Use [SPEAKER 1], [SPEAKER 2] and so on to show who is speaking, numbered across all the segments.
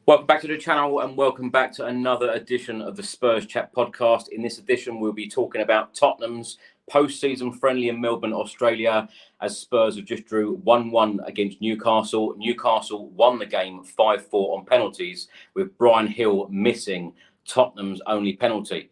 [SPEAKER 1] Welcome back to the channel and welcome back to another edition of the Spurs Chat Podcast. In this edition, we'll be talking about Tottenham's post-season friendly in Melbourne, Australia, as Spurs have just drew 1-1 against Newcastle. Newcastle won the game 5-4 on penalties, with Brian Hill missing Tottenham's only penalty.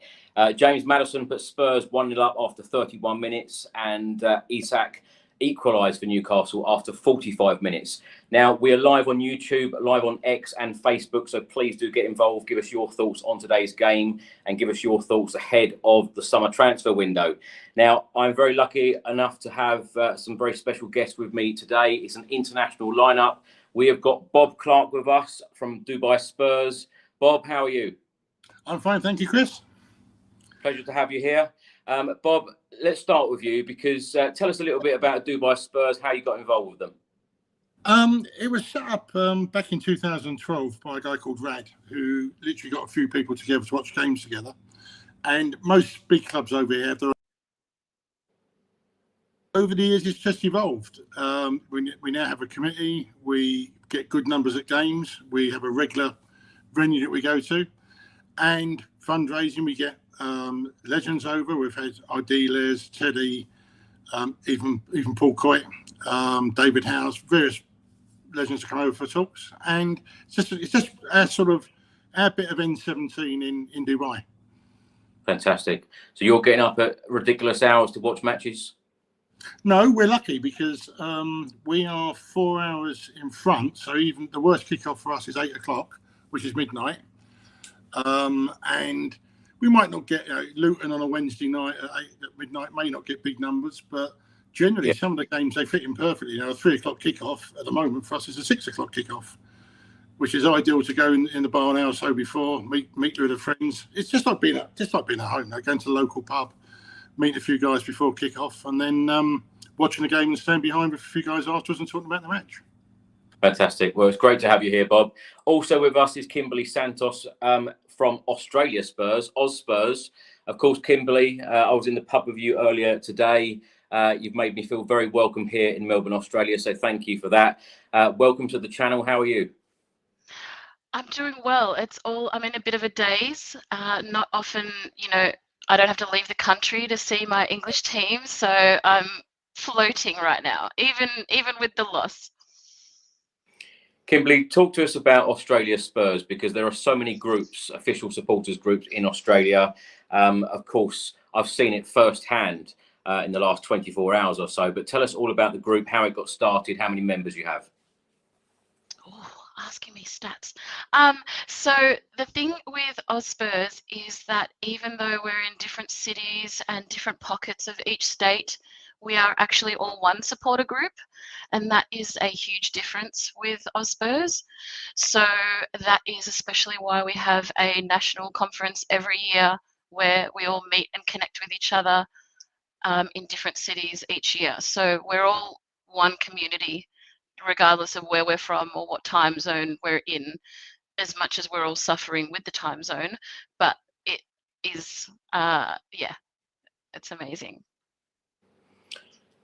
[SPEAKER 1] James Maddison put Spurs 1-0 up after 31 minutes and Isak equalised for Newcastle after 45 minutes. Now, we are live on YouTube, live on X and Facebook, so please do get involved. Give us your thoughts on today's game and give us your thoughts ahead of the summer transfer window. Now, I'm very lucky enough to have some very special guests with me today. It's an international lineup. We have got Bob Clarke with us from Dubai Spurs. Bob, how are you?
[SPEAKER 2] I'm fine, thank you, Chris.
[SPEAKER 1] Pleasure to have you here. Bob, let's start with you because tell us a little bit about Dubai Spurs, how you got involved with them.
[SPEAKER 2] It was set up back in 2012 by a guy called Rad, who literally got a few people together to watch games together. And most big clubs over here have their own. Over the years, it's just evolved. We now have a committee. We get good numbers at games. We have a regular venue that we go to. And fundraising, we get legends over. We've had Ideales, Teddy, even Paul Coit, David Howes, various legends to come over for talks, and it's just our bit of N17 in Dubai.
[SPEAKER 1] Fantastic. So you're getting up at ridiculous hours to watch matches?
[SPEAKER 2] No, we're lucky because we are 4 hours in front. So even the worst kickoff for us is 8 o'clock, which is midnight, and we might not get Luton on a Wednesday night at midnight, may not get big numbers, but generally some of the games, they fit in perfectly. A 3 o'clock kickoff at the moment for us is a 6 o'clock kickoff, which is ideal to go in the bar an hour or so before, meet with the friends. It's just like being at home, going to the local pub, meet a few guys before kickoff, and then watching the game and stand behind with a few guys afterwards and talking about the match.
[SPEAKER 1] Fantastic. Well, it's great to have you here, Bob. Also with us is Kimberly Santos from Australia Spurs, Oz Spurs. Of course, Kimberly, I was in the pub with you earlier today. You've made me feel very welcome here in Melbourne, Australia, so thank you for that. Welcome to the channel. How are you?
[SPEAKER 3] I'm doing well. I'm in a bit of a daze. Not often, I don't have to leave the country to see my English team, so I'm floating right now, even with the loss.
[SPEAKER 1] Kimberly, talk to us about Australia Spurs, because there are so many groups, official supporters groups in Australia. Of course, I've seen it firsthand in the last 24 hours or so, but tell us all about the group, how it got started, how many members you have.
[SPEAKER 3] Oh, asking me stats. So the thing with Oz Spurs is that even though we're in different cities and different pockets of each state, we are actually all one supporter group, and that is a huge difference with Oz Spurs. So that is especially why we have a national conference every year where we all meet and connect with each other in different cities each year. So we're all one community, regardless of where we're from or what time zone we're in, as much as we're all suffering with the time zone. But it is, it's amazing.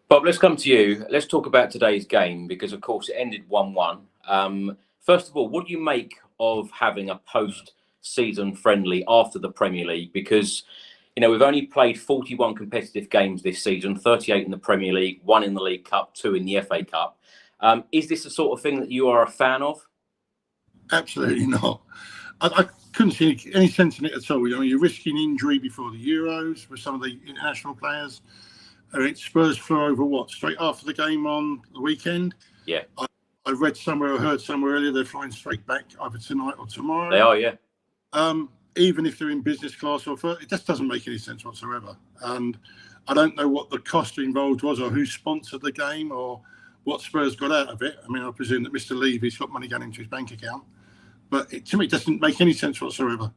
[SPEAKER 1] Bob, let's come to you. Let's talk about today's game, because, of course, it ended 1-1. First of all, what do you make of having a post-season friendly after the Premier League? Because, we've only played 41 competitive games this season, 38 in the Premier League, 1 in the League Cup, 2 in the FA Cup. Is this the sort of thing that you are a fan of?
[SPEAKER 2] Absolutely not. I couldn't see any sense in it at all. You're risking injury before the Euros with some of the international players. Spurs flew over straight after the game on the weekend.
[SPEAKER 1] Yeah.
[SPEAKER 2] I read somewhere, I heard somewhere earlier, they're flying straight back either tonight or tomorrow.
[SPEAKER 1] They are, yeah.
[SPEAKER 2] Even if they're in business class or first, it just doesn't make any sense whatsoever. And I don't know what the cost involved was, or who sponsored the game, or what Spurs got out of it. I presume that Mr. Levy's got money going into his bank account, but to me, it doesn't make any sense whatsoever.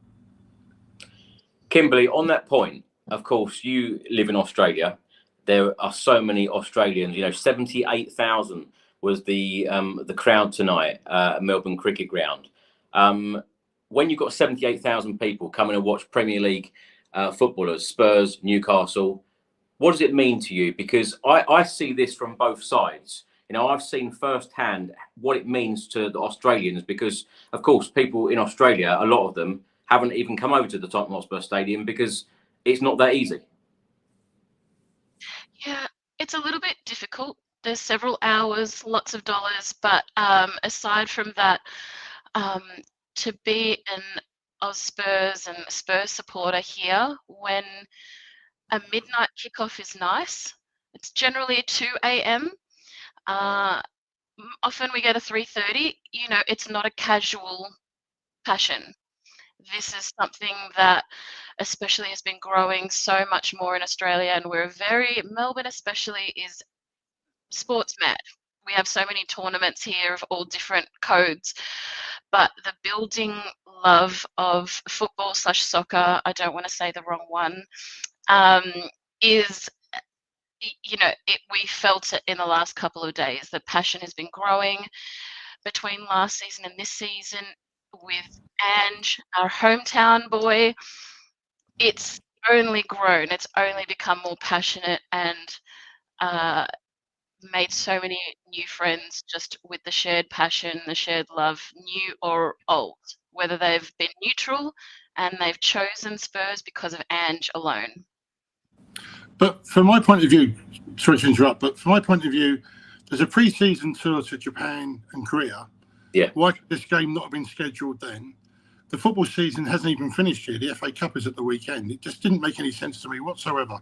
[SPEAKER 1] Kimberly, on that point, of course, you live in Australia. There are so many Australians. 78,000 was the crowd tonight at Melbourne Cricket Ground. When you've got 78,000 people coming to watch Premier League footballers, Spurs, Newcastle, what does it mean to you? Because I see this from both sides. I've seen firsthand what it means to the Australians because, of course, people in Australia, a lot of them haven't even come over to the Tottenham Hotspur Stadium because it's not that easy.
[SPEAKER 3] Yeah, it's a little bit difficult. There's several hours, lots of dollars, but aside from that, to be an Oz Spurs and Spurs supporter here when a midnight kickoff is nice. It's generally 2 a.m. Often we get a 3:30. It's not a casual passion. This is something that especially has been growing so much more in Australia, and Melbourne especially is sports mad. We have so many tournaments here of all different codes, but the building love of football/soccer, I don't want to say the wrong one, is, we felt it in the last couple of days. The passion has been growing between last season and this season with Ange, our hometown boy. It's only grown. It's only become more passionate and made so many new friends just with the shared passion, the shared love, new or old, whether they've been neutral and they've chosen Spurs because of Ange alone.
[SPEAKER 2] But from my point of view, sorry to interrupt, but from my point of view, there's a pre-season tour to Japan and Korea.
[SPEAKER 1] Yeah.
[SPEAKER 2] Why could this game not have been scheduled then? The football season hasn't even finished yet. The FA Cup is at the weekend. It just didn't make any sense to me whatsoever.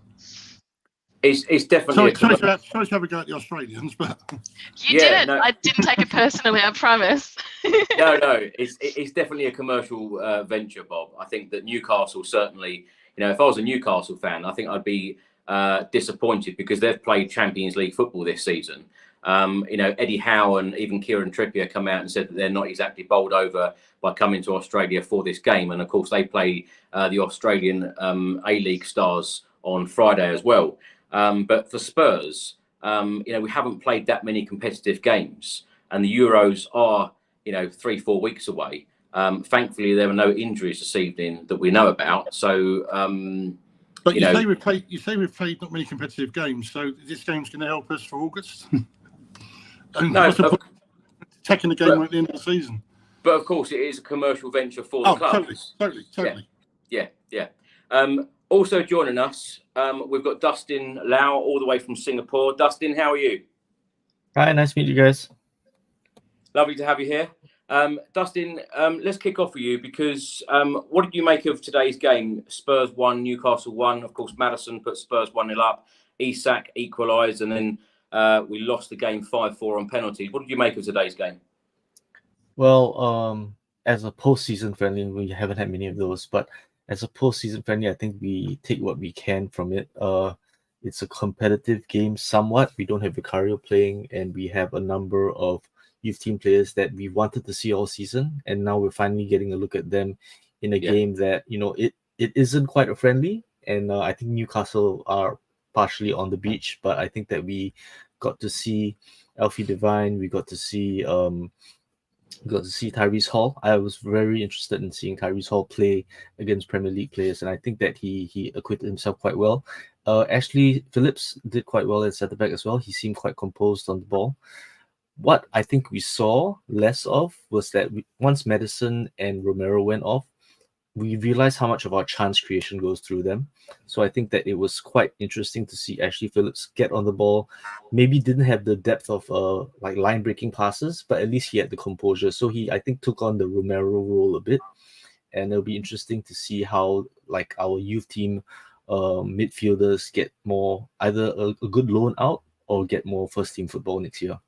[SPEAKER 1] It's definitely...
[SPEAKER 2] Sorry to have a go at the Australians, but...
[SPEAKER 3] You didn't. No. I didn't take it personally, I promise.
[SPEAKER 1] No. It's definitely a commercial venture, Bob. I think that Newcastle certainly... if I was a Newcastle fan, I think I'd be disappointed because they've played Champions League football this season. Eddie Howe and even Kieran Trippier come out and said that they're not exactly bowled over by coming to Australia for this game. And of course, they play the Australian A-League Stars on Friday as well. But for Spurs, we haven't played that many competitive games, and the Euros are, 3-4 weeks away. Thankfully, there were no injuries this evening that we know about. So,
[SPEAKER 2] but you say we've played not many competitive games. So this game's going to help us for August.
[SPEAKER 1] No,
[SPEAKER 2] taking the game at the end of the season.
[SPEAKER 1] But of course, it is a commercial venture for the club.
[SPEAKER 2] Totally.
[SPEAKER 1] Yeah. Also joining us, we've got Dustin Lau all the way from Singapore. Dustin, how are you?
[SPEAKER 4] Hi, nice to meet you guys.
[SPEAKER 1] Lovely to have you here. Dustin, let's kick off with you because what did you make of today's game? Spurs 1, Newcastle 1. Of course, Maddison put Spurs 1-0 up. Isak equalised, and then we lost the game 5-4 on penalties. What did you make of today's game?
[SPEAKER 4] Well, as a postseason friendly, we haven't had many of those, but as a postseason friendly, I think we take what we can from it. It's a competitive game somewhat. We don't have Vicario playing, and we have a number of youth team players that we wanted to see all season, and now we're finally getting a look at them in a game that, it isn't quite a friendly, and I think Newcastle are partially on the beach, but I think that we got to see Alfie Devine, we got to see Tyrese Hall. I was very interested in seeing Tyrese Hall play against Premier League players, and I think that he acquitted himself quite well. Ashley Phillips did quite well at centre back as well. He seemed quite composed on the ball. What I think we saw less of was that once Maddison and Romero went off, we realized how much of our chance creation goes through them. So I think that it was quite interesting to see Ashley Phillips get on the ball. Maybe didn't have the depth of line breaking passes, but at least he had the composure. So he, I think, took on the Romero role a bit, and it'll be interesting to see how our youth team midfielders get more either a good loan out or get more first team football next year.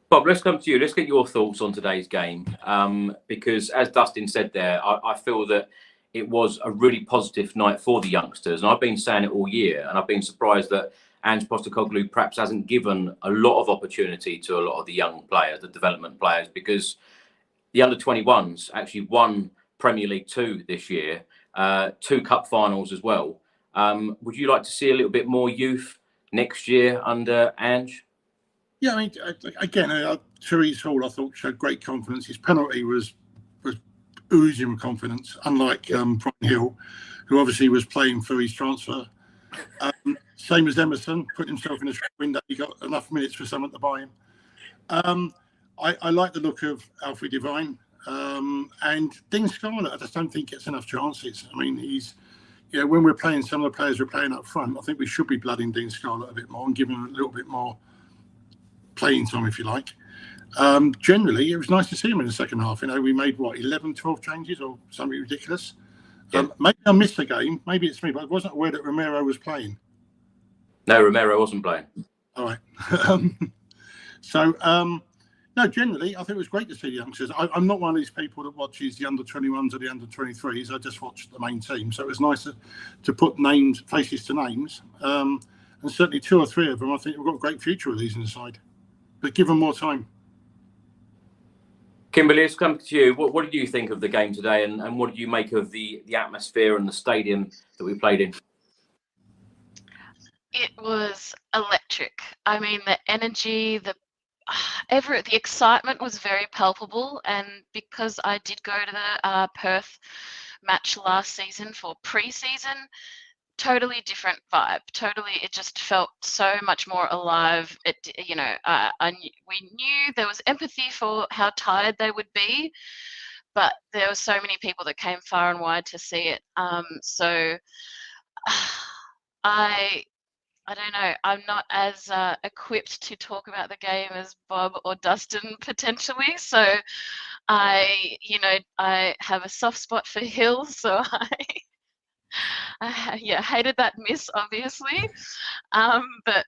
[SPEAKER 1] Bob, let's come to you. Let's get your thoughts on today's game. Because as Dustin said there, I feel that it was a really positive night for the youngsters. And I've been saying it all year. And I've been surprised that Ange Postecoglou perhaps hasn't given a lot of opportunity to a lot of the young players, the development players, because the under-21s actually won Premier League 2 this year, 2 cup finals as well. Would you like to see a little bit more youth next year under Ange?
[SPEAKER 2] Yeah, I mean, again, Therese Hall, I thought, showed great confidence. His penalty was oozing with confidence, unlike Brian Hill, who obviously was playing for his transfer. Same as Emerson, put himself in a window. He got enough minutes for someone to buy him. I like the look of Alfie Devine and Dean Scarlett. I just don't think gets enough chances. I mean, when we're playing some of the players we're playing up front, I think we should be blooding Dean Scarlett a bit more and giving him a little bit more playing time, if you like. Generally, it was nice to see him in the second half. We made 11, 12 changes or something ridiculous.
[SPEAKER 1] Yeah.
[SPEAKER 2] Maybe I missed the game. Maybe it's me, but I wasn't aware that Romero was playing.
[SPEAKER 1] No, Romero wasn't playing.
[SPEAKER 2] All right. No, generally, I think it was great to see the youngsters. I'm not one of these people that watches the under-21s or the under-23s. I just watched the main team. So it was nice to put faces to names. And certainly 2 or 3 of them, I think we've got a great future with these inside. But give them more time.
[SPEAKER 1] Kimberly, let's come to you. What did you think of the game today, and what did you make of the atmosphere and the stadium that we played in?
[SPEAKER 3] It was electric. I mean, the energy, the excitement was very palpable. And because I did go to the Perth match last season for pre-season, totally different vibe. Totally, it just felt so much more alive. We knew there was empathy for how tired they would be, but there were so many people that came far and wide to see it. So I don't know. I'm not as equipped to talk about the game as Bob or Dustin potentially. So I have a soft spot for Hill. So I hated that miss, obviously. But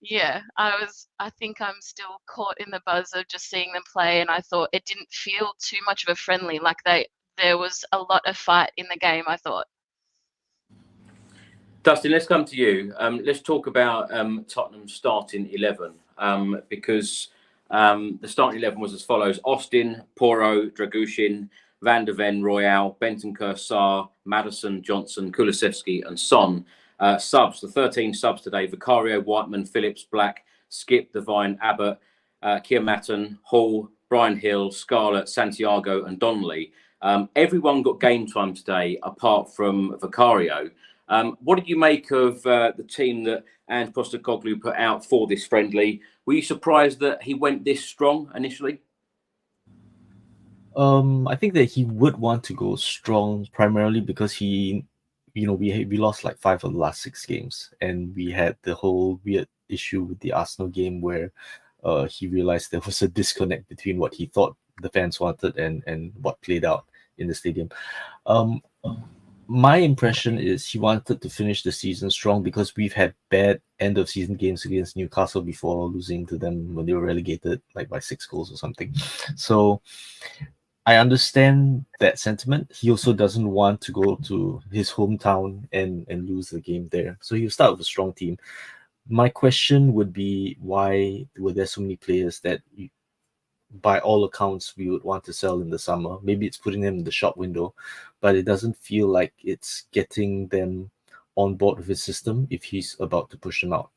[SPEAKER 3] yeah, I think I'm still caught in the buzz of just seeing them play, and I thought it didn't feel too much of a friendly. Like there was a lot of fight in the game, I thought.
[SPEAKER 1] Dustin, let's come to you. Let's talk about Tottenham's starting 11 because the starting 11 was as follows: Austin, Porro, Dragushin, Van der Ven, Royale, Bentancur, Sarr, Maddison, Johnson, Kulusevski and Son. Subs, the 13 subs today: Vicario, Whiteman, Phillips, Black, Skip, Devine, Abbott, Kearmatten, Hall, Brian Hill, Scarlett, Santiago and Donnelly. Everyone got game time today apart from Vicario. What did you make of the team that Ange Postecoglou put out for this friendly? Were you surprised that he went this strong initially?
[SPEAKER 4] I think that he would want to go strong primarily because we lost like 5 of the last 6 games, and we had the whole weird issue with the Arsenal game where he realized there was a disconnect between what he thought the fans wanted and what played out in the stadium. My impression is he wanted to finish the season strong because we've had bad end of season games against Newcastle before, losing to them when they were relegated like by 6 goals or something. So I understand that sentiment. He also doesn't want to go to his hometown and lose the game there. So he'll start with a strong team. My question would be, why were there so many players that by all accounts we would want to sell in the summer? Maybe it's putting them in the shop window, but it doesn't feel like it's getting them on board with his system if he's about to push them out.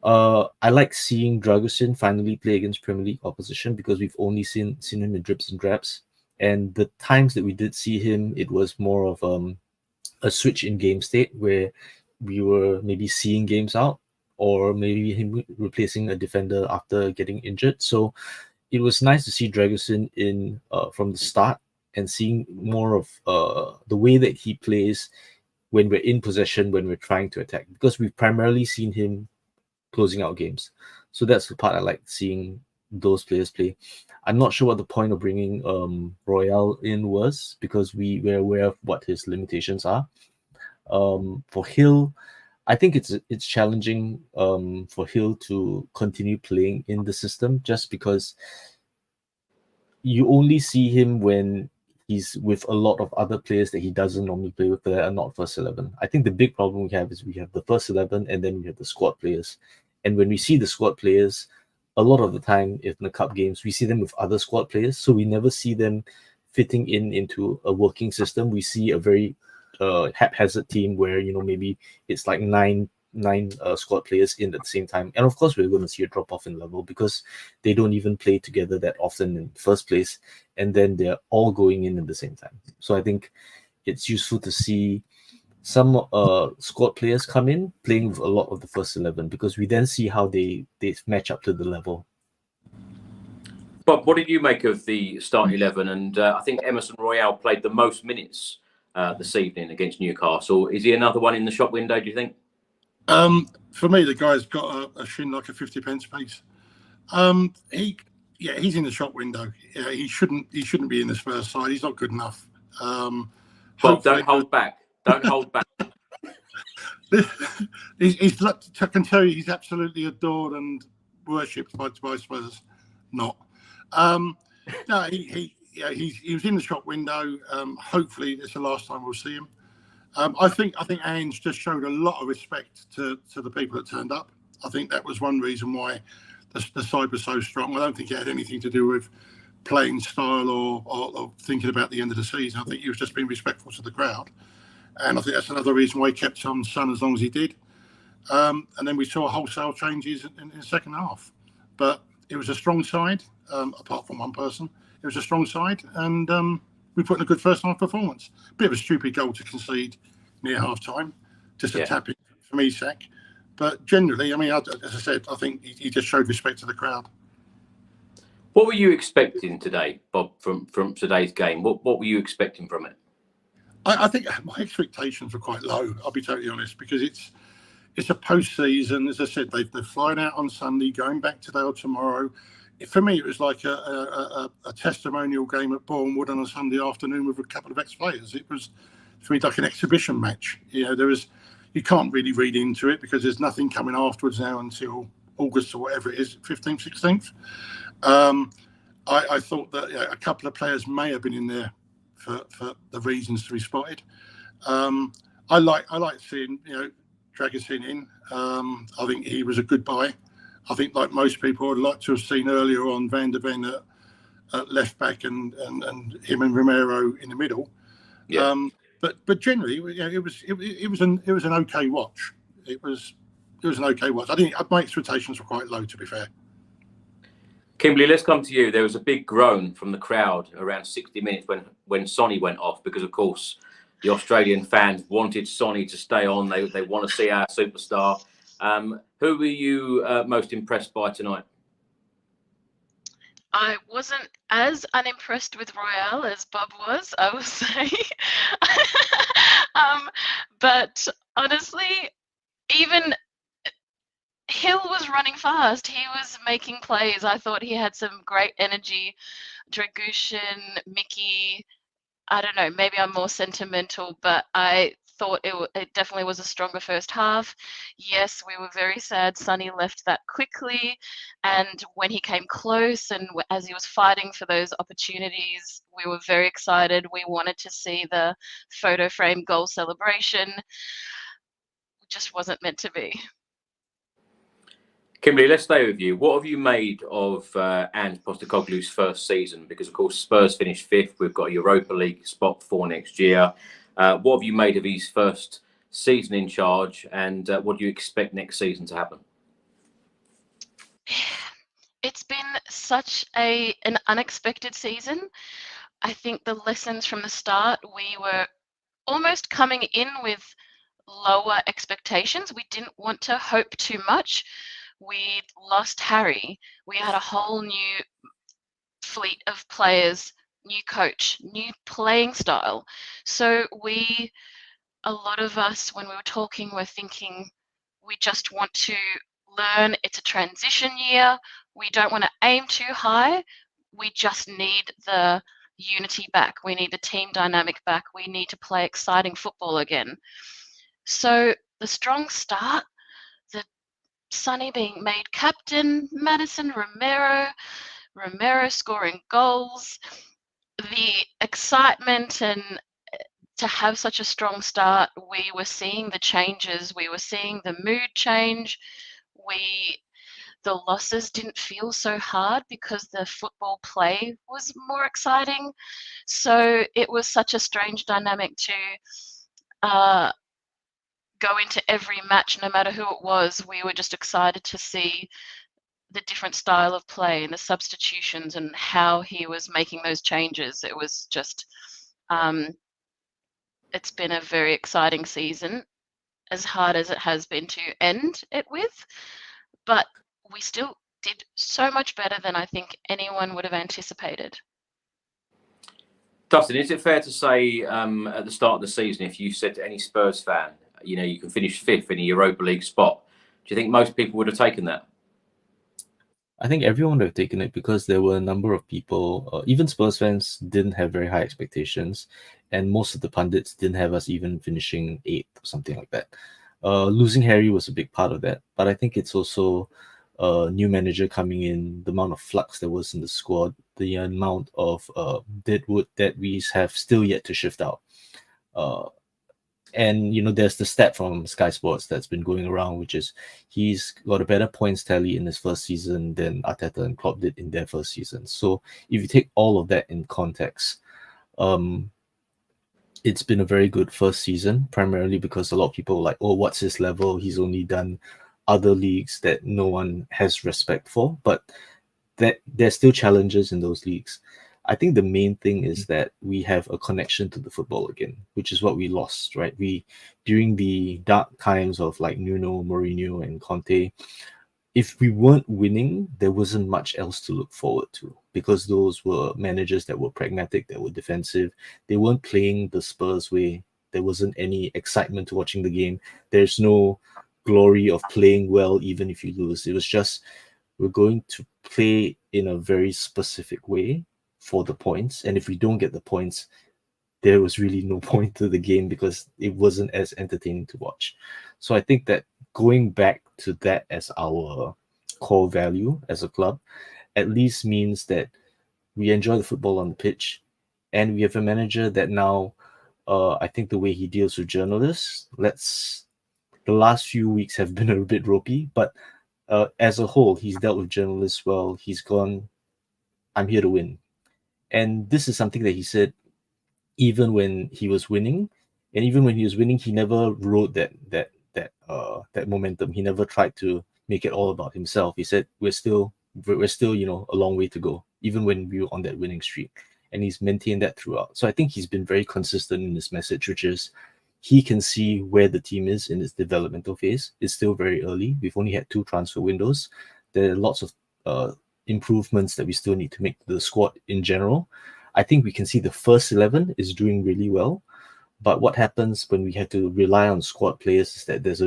[SPEAKER 4] I like seeing Dragushin finally play against Premier League opposition because we've only seen him in drips and drabs. And the times that we did see him, it was more of a switch in game state where we were maybe seeing games out, or maybe him replacing a defender after getting injured. So it was nice to see Dragushin in from the start and seeing more of the way that he plays when we're in possession, when we're trying to attack, because we've primarily seen him closing out games. So that's the part I like seeing those players play. I'm not sure what the point of bringing Royale in was, because we were aware of what his limitations are. For Hill, I think it's challenging for Hill to continue playing in the system, just because you only see him when he's with a lot of other players that he doesn't normally play with that are not first 11. I think the big problem we have is we have the first 11 and then we have the squad players. And when we see the squad players, a lot of the time in the cup games, we see them with other squad players. So we never see them fitting into a working system. We see a very haphazard team where, maybe it's like nine squad players in at the same time. And of course, we're going to see a drop off in level because they don't even play together that often in the first place. And then they're all going in at the same time. So I think it's useful to see some squad players come in playing with a lot of the first 11, because we then see how they match up to the level.
[SPEAKER 1] Bob, what did you make of the starting 11? And I think Emerson Royale played the most minutes this evening against Newcastle. Is he another one in the shop window, do you think?
[SPEAKER 2] For me, the guy's got a shin like a 50 pence piece. He's in the shop window. Yeah, he shouldn't be in the Spurs side. He's not good enough.
[SPEAKER 1] Bob, don't hold back. Don't hold back.
[SPEAKER 2] I can tell you, he's absolutely adored and worshipped by Spurs. Not. No, he was in the shop window. Hopefully, it's the last time we'll see him. I think Ange just showed a lot of respect to the people that turned up. I think that was one reason why the side was so strong. I don't think it had anything to do with playing style or thinking about the end of the season. I think he was just being respectful to the crowd. And I think that's another reason why he kept on Son as long as he did. And then we saw wholesale changes in the second half. But it was a strong side, apart from one person. It was a strong side, and we put in a good first half performance. Bit of a stupid goal to concede near half time, just a tap in from Isak. But generally, I mean, as I said, I think he just showed respect to the crowd.
[SPEAKER 1] What were you expecting today, Bob, from today's game? What were you expecting from it?
[SPEAKER 2] I think my expectations were quite low, I'll be totally honest, because it's a post-season. As I said, they're flying out on Sunday, going back today or tomorrow. For me, it was like a testimonial game at Bournemouth on a Sunday afternoon with a couple of ex-players. It was, for me, like an exhibition match. You know, you can't really read into it because there's nothing coming afterwards now until August or whatever it is, 15th, 16th. I thought that a couple of players may have been in there for the reasons to be spotted. I like seeing Dragusin in. I think he was a good buy. I think, like most people, I'd like to have seen earlier on Van der Ven at left back and him and Romero in the middle. Yeah. But generally, it was an okay watch. It was an okay watch. My expectations were quite low, to be fair.
[SPEAKER 1] Kimberly, let's come to you. There was a big groan from the crowd around 60 minutes when Sonny went off, because, of course, the Australian fans wanted Sonny to stay on. They want to see our superstar. Who were you most impressed by tonight?
[SPEAKER 3] I wasn't as unimpressed with Royale as Bob was, I will say. But honestly, even Hill was running fast. He was making plays. I thought he had some great energy. Dragushin, Mickey, I don't know, maybe I'm more sentimental, but I thought it definitely was a stronger first half. Yes, we were very sad Sonny left that quickly, and when he came close and as he was fighting for those opportunities, we were very excited. We wanted to see the photo frame goal celebration. It just wasn't meant to be.
[SPEAKER 1] Kimberly, let's stay with you. What have you made of Ange Postecoglou's first season? Because, of course, Spurs finished 5th. We've got a Europa League spot for next year. What have you made of his first season in charge, and what do you expect next season to happen?
[SPEAKER 3] It's been such an unexpected season. I think the lessons from the start, we were almost coming in with lower expectations. We didn't want to hope too much. We lost Harry. We had a whole new fleet of players, new coach, new playing style. So a lot of us, when we were talking, were thinking we just want to learn. It's a transition year. We don't want to aim too high. We just need the unity back. We need the team dynamic back. We need to play exciting football again. So the strong start, the Sonny being made captain, Madison, Romero scoring goals, the excitement, and to have such a strong start, we were seeing the changes, we were seeing the mood change. The losses didn't feel so hard because the football play was more exciting. So it was such a strange dynamic to go into every match, no matter who it was. We were just excited to see the different style of play and the substitutions and how he was making those changes. It was just it's been a very exciting season, as hard as it has been to end it with. But we still did so much better than I think anyone would have anticipated.
[SPEAKER 1] Dustin, is it fair to say at the start of the season, if you said to any Spurs fan, you can finish 5th in a Europa League spot, do you think most people would have taken that?
[SPEAKER 4] I think everyone would have taken it because there were a number of people, even Spurs fans, didn't have very high expectations, and most of the pundits didn't have us even finishing 8th or something like that. Losing Harry was a big part of that, but I think it's also a new manager coming in, the amount of flux there was in the squad, the amount of deadwood that we have still yet to shift out. And there's the stat from Sky Sports that's been going around, which is he's got a better points tally in his first season than Arteta and Klopp did in their first season. So if you take all of that in context, it's been a very good first season, primarily because a lot of people are like, oh, what's his level? He's only done other leagues that no one has respect for, but there's still challenges in those leagues. I think the main thing is that we have a connection to the football again, which is what we lost, right? During the dark times of like Nuno, Mourinho, and Conte, if we weren't winning, there wasn't much else to look forward to because those were managers that were pragmatic, that were defensive. They weren't playing the Spurs way. There wasn't any excitement to watching the game. There's no glory of playing well even if you lose. It was just, we're going to play in a very specific way for the points, and if we don't get the points, there was really no point to the game because it wasn't as entertaining to watch. So I think that going back to that as our core value as a club at least means that we enjoy the football on the pitch, and we have a manager that now I think the way he deals with journalists, the last few weeks have been a bit ropey, but as a whole, he's dealt with journalists well. He's gone, I'm here to win. And this is something that he said even when he was winning. And even when he was winning, he never rode that momentum. He never tried to make it all about himself. He said, we're still a long way to go, even when we were on that winning streak. And he's maintained that throughout. So I think he's been very consistent in his message, which is he can see where the team is in its developmental phase. It's still very early. We've only had 2 transfer windows. There are lots of improvements that we still need to make to the squad in general. I think we can see the first 11 is doing really well, but what happens when we have to rely on squad players is that there's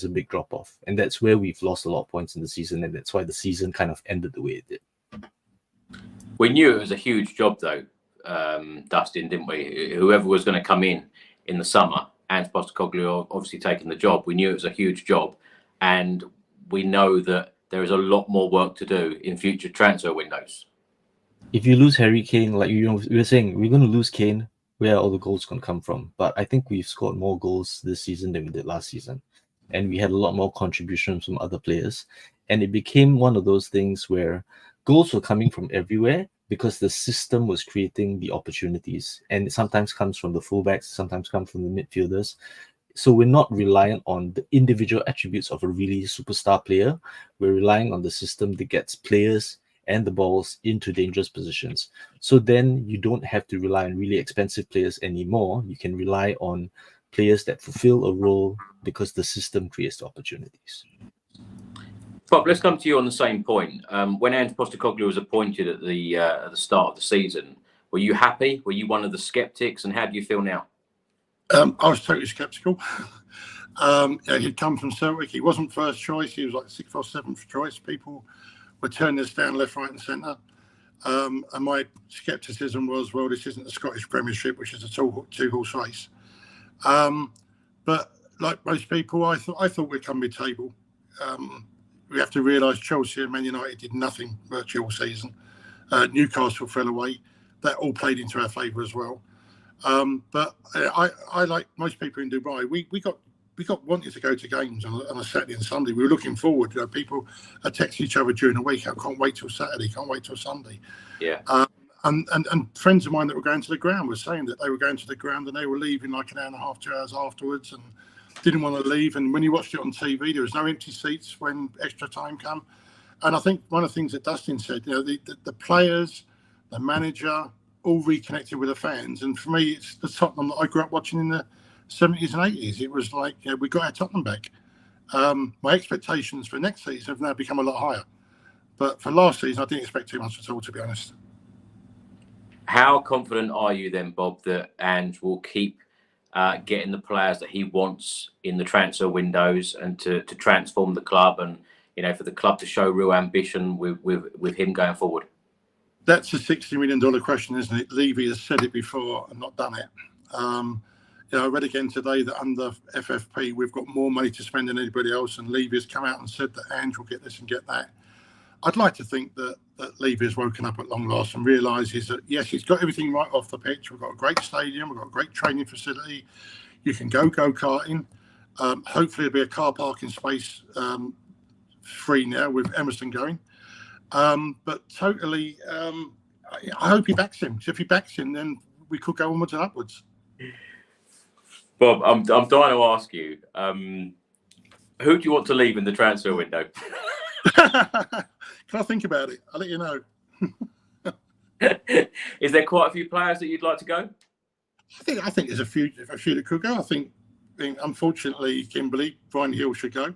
[SPEAKER 4] a big drop off, and that's where we've lost a lot of points in the season, and that's why the season kind of ended the way it did.
[SPEAKER 1] We knew it was a huge job though, Dustin, didn't we? Whoever was going to come in the summer, Ange Postecoglou obviously taking the job. We knew it was a huge job, and we know that there is a lot more work to do in future transfer windows.
[SPEAKER 4] If you lose Harry Kane, like we were saying, we're going to lose Kane, where are all the goals going to come from? But I think we've scored more goals this season than we did last season. And we had a lot more contributions from other players. And it became one of those things where goals were coming from everywhere because the system was creating the opportunities. And it sometimes comes from the fullbacks, sometimes comes from the midfielders. So we're not reliant on the individual attributes of a really superstar player. We're relying on the system that gets players and the balls into dangerous positions. So then you don't have to rely on really expensive players anymore. You can rely on players that fulfill a role because the system creates the opportunities.
[SPEAKER 1] Bob, let's come to you on the same point. When Ange Postecoglou was appointed at the start of the season, were you happy? Were you one of the skeptics? And how do you feel now?
[SPEAKER 2] I was totally sceptical. He'd come from Celtic. He wasn't first choice. He was like 6th or 7th choice. People were turning us down left, right and centre. And my scepticism was, well, this isn't the Scottish Premiership, which is a two-horse race. But like most people, I thought we'd come mid-table. We have to realise Chelsea and Man United did nothing virtually all season. Newcastle fell away. That all played into our favour as well. But I like most people in Dubai, we got wanted to go to games on a Saturday and Sunday. We were looking forward. People are texting each other during the week. I can't wait till Saturday. Can't wait till Sunday.
[SPEAKER 1] Yeah.
[SPEAKER 2] And friends of mine that were going to the ground were saying that they were going to the ground and they were leaving like an hour and a half, 2 hours afterwards, and didn't want to leave. And when you watched it on TV, there was no empty seats when extra time came. And I think one of the things that Dustin said, the players, the manager, all reconnected with the fans. And for me, it's the Tottenham that I grew up watching in the 70s and 80s. It was like we got our Tottenham back. My expectations for next season have now become a lot higher. But for last season, I didn't expect too much at all, to be honest.
[SPEAKER 1] How confident are you then, Bob, that Ange will keep getting the players that he wants in the transfer windows and to transform the club and, for the club to show real ambition with him going forward?
[SPEAKER 2] That's a $60 million question, isn't it? Levy has said it before and not done it. I read again today that under FFP, we've got more money to spend than anybody else, and Levy has come out and said that Ange will get this and get that. I'd like to think that Levy has woken up at long last and realises that, yes, he's got everything right off the pitch. We've got a great stadium. We've got a great training facility. You can go-karting. Hopefully there'll be a car parking space free now with Emerson going. But totally, I hope he backs him. So if he backs him, then we could go onwards and upwards.
[SPEAKER 1] Bob, I'm dying to ask you, who do you want to leave in the transfer window?
[SPEAKER 2] Can I think about it? I'll let you know.
[SPEAKER 1] Is there quite a few players that you'd like to go?
[SPEAKER 2] I think there's a few that could go. I think unfortunately, Kimberly, Brian Hill should go.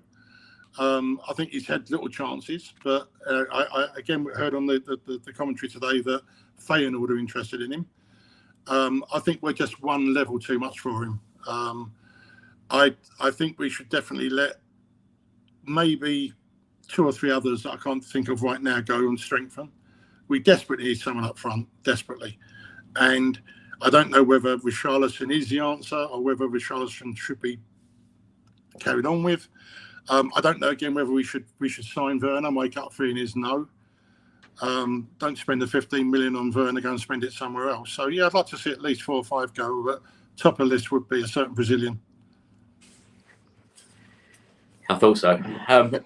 [SPEAKER 2] I think he's had little chances, but I again heard on the commentary today that Feyenoord are interested in him. I think we're just one level too much for him. I think we should definitely let maybe 2 or 3 others that I can't think of right now go and strengthen. We desperately need someone up front, desperately. And I don't know whether Richarlison is the answer or whether Richarlison should be carried on with. I don't know again whether we should sign Werner. My gut feeling is no. Don't spend the 15 million on Werner, go and spend it somewhere else. So yeah, I'd like to see at least 4 or 5 go, but top of the list would be a certain Brazilian.
[SPEAKER 1] I thought so.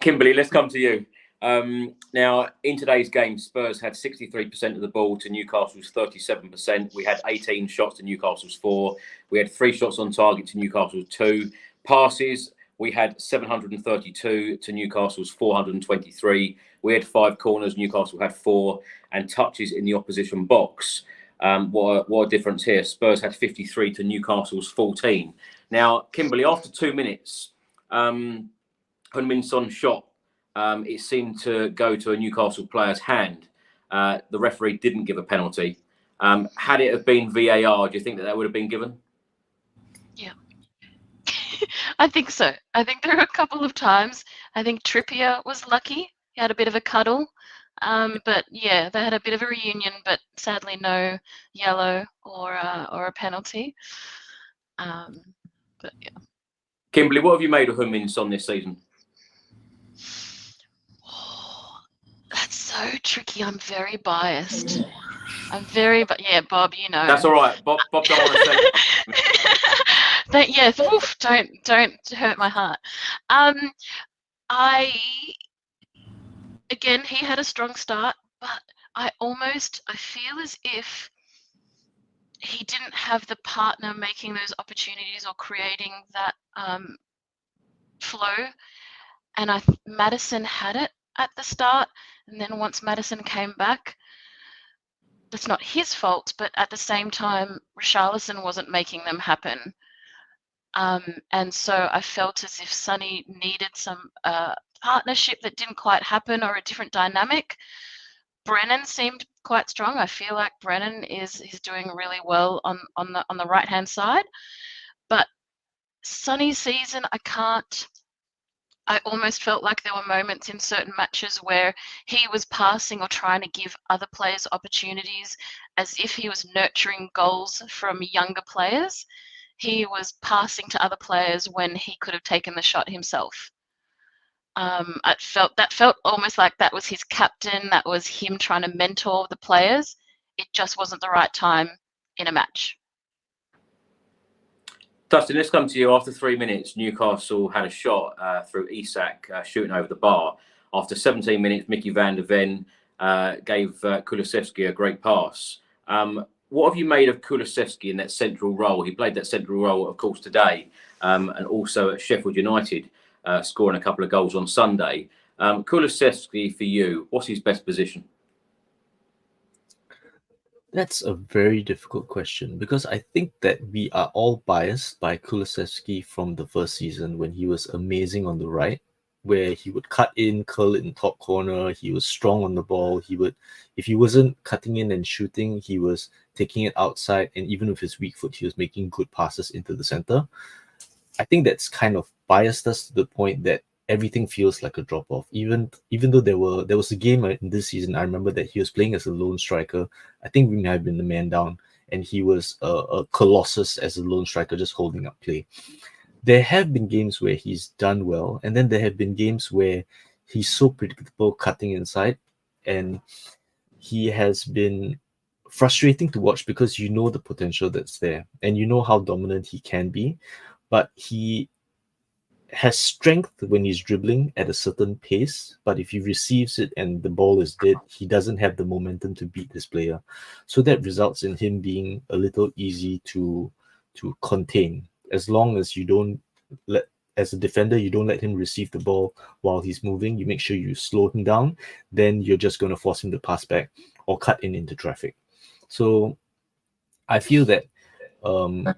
[SPEAKER 1] Kimberly, let's come to you. Now, in today's game, Spurs had 63% of the ball to Newcastle's 37%. We had 18 shots to Newcastle's 4. We had 3 shots on target to Newcastle's 2. Passes, we had 732 to Newcastle's 423. We had 5 corners, Newcastle had 4. And touches in the opposition box. What a difference here. Spurs had 53 to Newcastle's 14. Now, Kimberly, after 2 minutes, Heung-min Son's shot, it seemed to go to a Newcastle player's hand. The referee didn't give a penalty. Had it have been VAR, do you think that would have been given?
[SPEAKER 3] Yeah. I think so. I think there were a couple of times. I think Trippier was lucky. He had a bit of a cuddle. But yeah, they had a bit of a reunion, but sadly no yellow or a penalty. But yeah.
[SPEAKER 1] Kimberly, what have you made of Heung-min Son this season?
[SPEAKER 3] That's so tricky. I'm very biased. Yeah, Bob, you know.
[SPEAKER 1] That's all right. Bob don't want to say.
[SPEAKER 3] Yeah, oof, don't hurt my heart. Again, he had a strong start, but I feel as if he didn't have the partner making those opportunities or creating that flow. And Maddison had it at the start, and then once Maddison came back, that's not his fault, but at the same time, Richarlison wasn't making them happen. And so I felt as if Sonny needed some partnership that didn't quite happen or a different dynamic. Brennan seemed quite strong. I feel like Brennan is doing really well on the right hand side, but Sonny's season, I almost felt like there were moments in certain matches where he was passing or trying to give other players opportunities as if he was nurturing goals from younger players. He was passing to other players when he could have taken the shot himself. That felt almost like that was his captain. That was him trying to mentor the players. It just wasn't the right time in a match.
[SPEAKER 1] Dustin, let's come to you. After 3 minutes, Newcastle had a shot through Isak shooting over the bar. After 17 minutes, Mickey van der Ven gave Kulusevski a great pass. What have you made of Kulusevski in that central role? He played that central role, of course, today, and also at Sheffield United, scoring a couple of goals on Sunday. Kulusevski, for you, what's his best position?
[SPEAKER 4] That's a very difficult question because I think that we are all biased by Kulusevski from the first season when he was amazing on the right, where he would cut in, curl it in top corner. He was strong on the ball. If he wasn't cutting in and shooting, he was taking it outside. And even with his weak foot, he was making good passes into the center. I think that's kind of biased us to the point that everything feels like a drop off. Even though there was a game in this season, I remember that he was playing as a lone striker. I think we may have been the man down, and he was a colossus as a lone striker, just holding up play. There have been games where he's done well, and then there have been games where he's so predictable cutting inside, and he has been frustrating to watch because you know the potential that's there, and you know how dominant he can be, but he has strength when he's dribbling at a certain pace, but if he receives it and the ball is dead, he doesn't have the momentum to beat this player. So that results in him being a little easy to contain. As long as you don't let, as a defender, you don't let him receive the ball while he's moving, you make sure you slow him down, then you're just going to force him to pass back or cut into traffic. So I feel that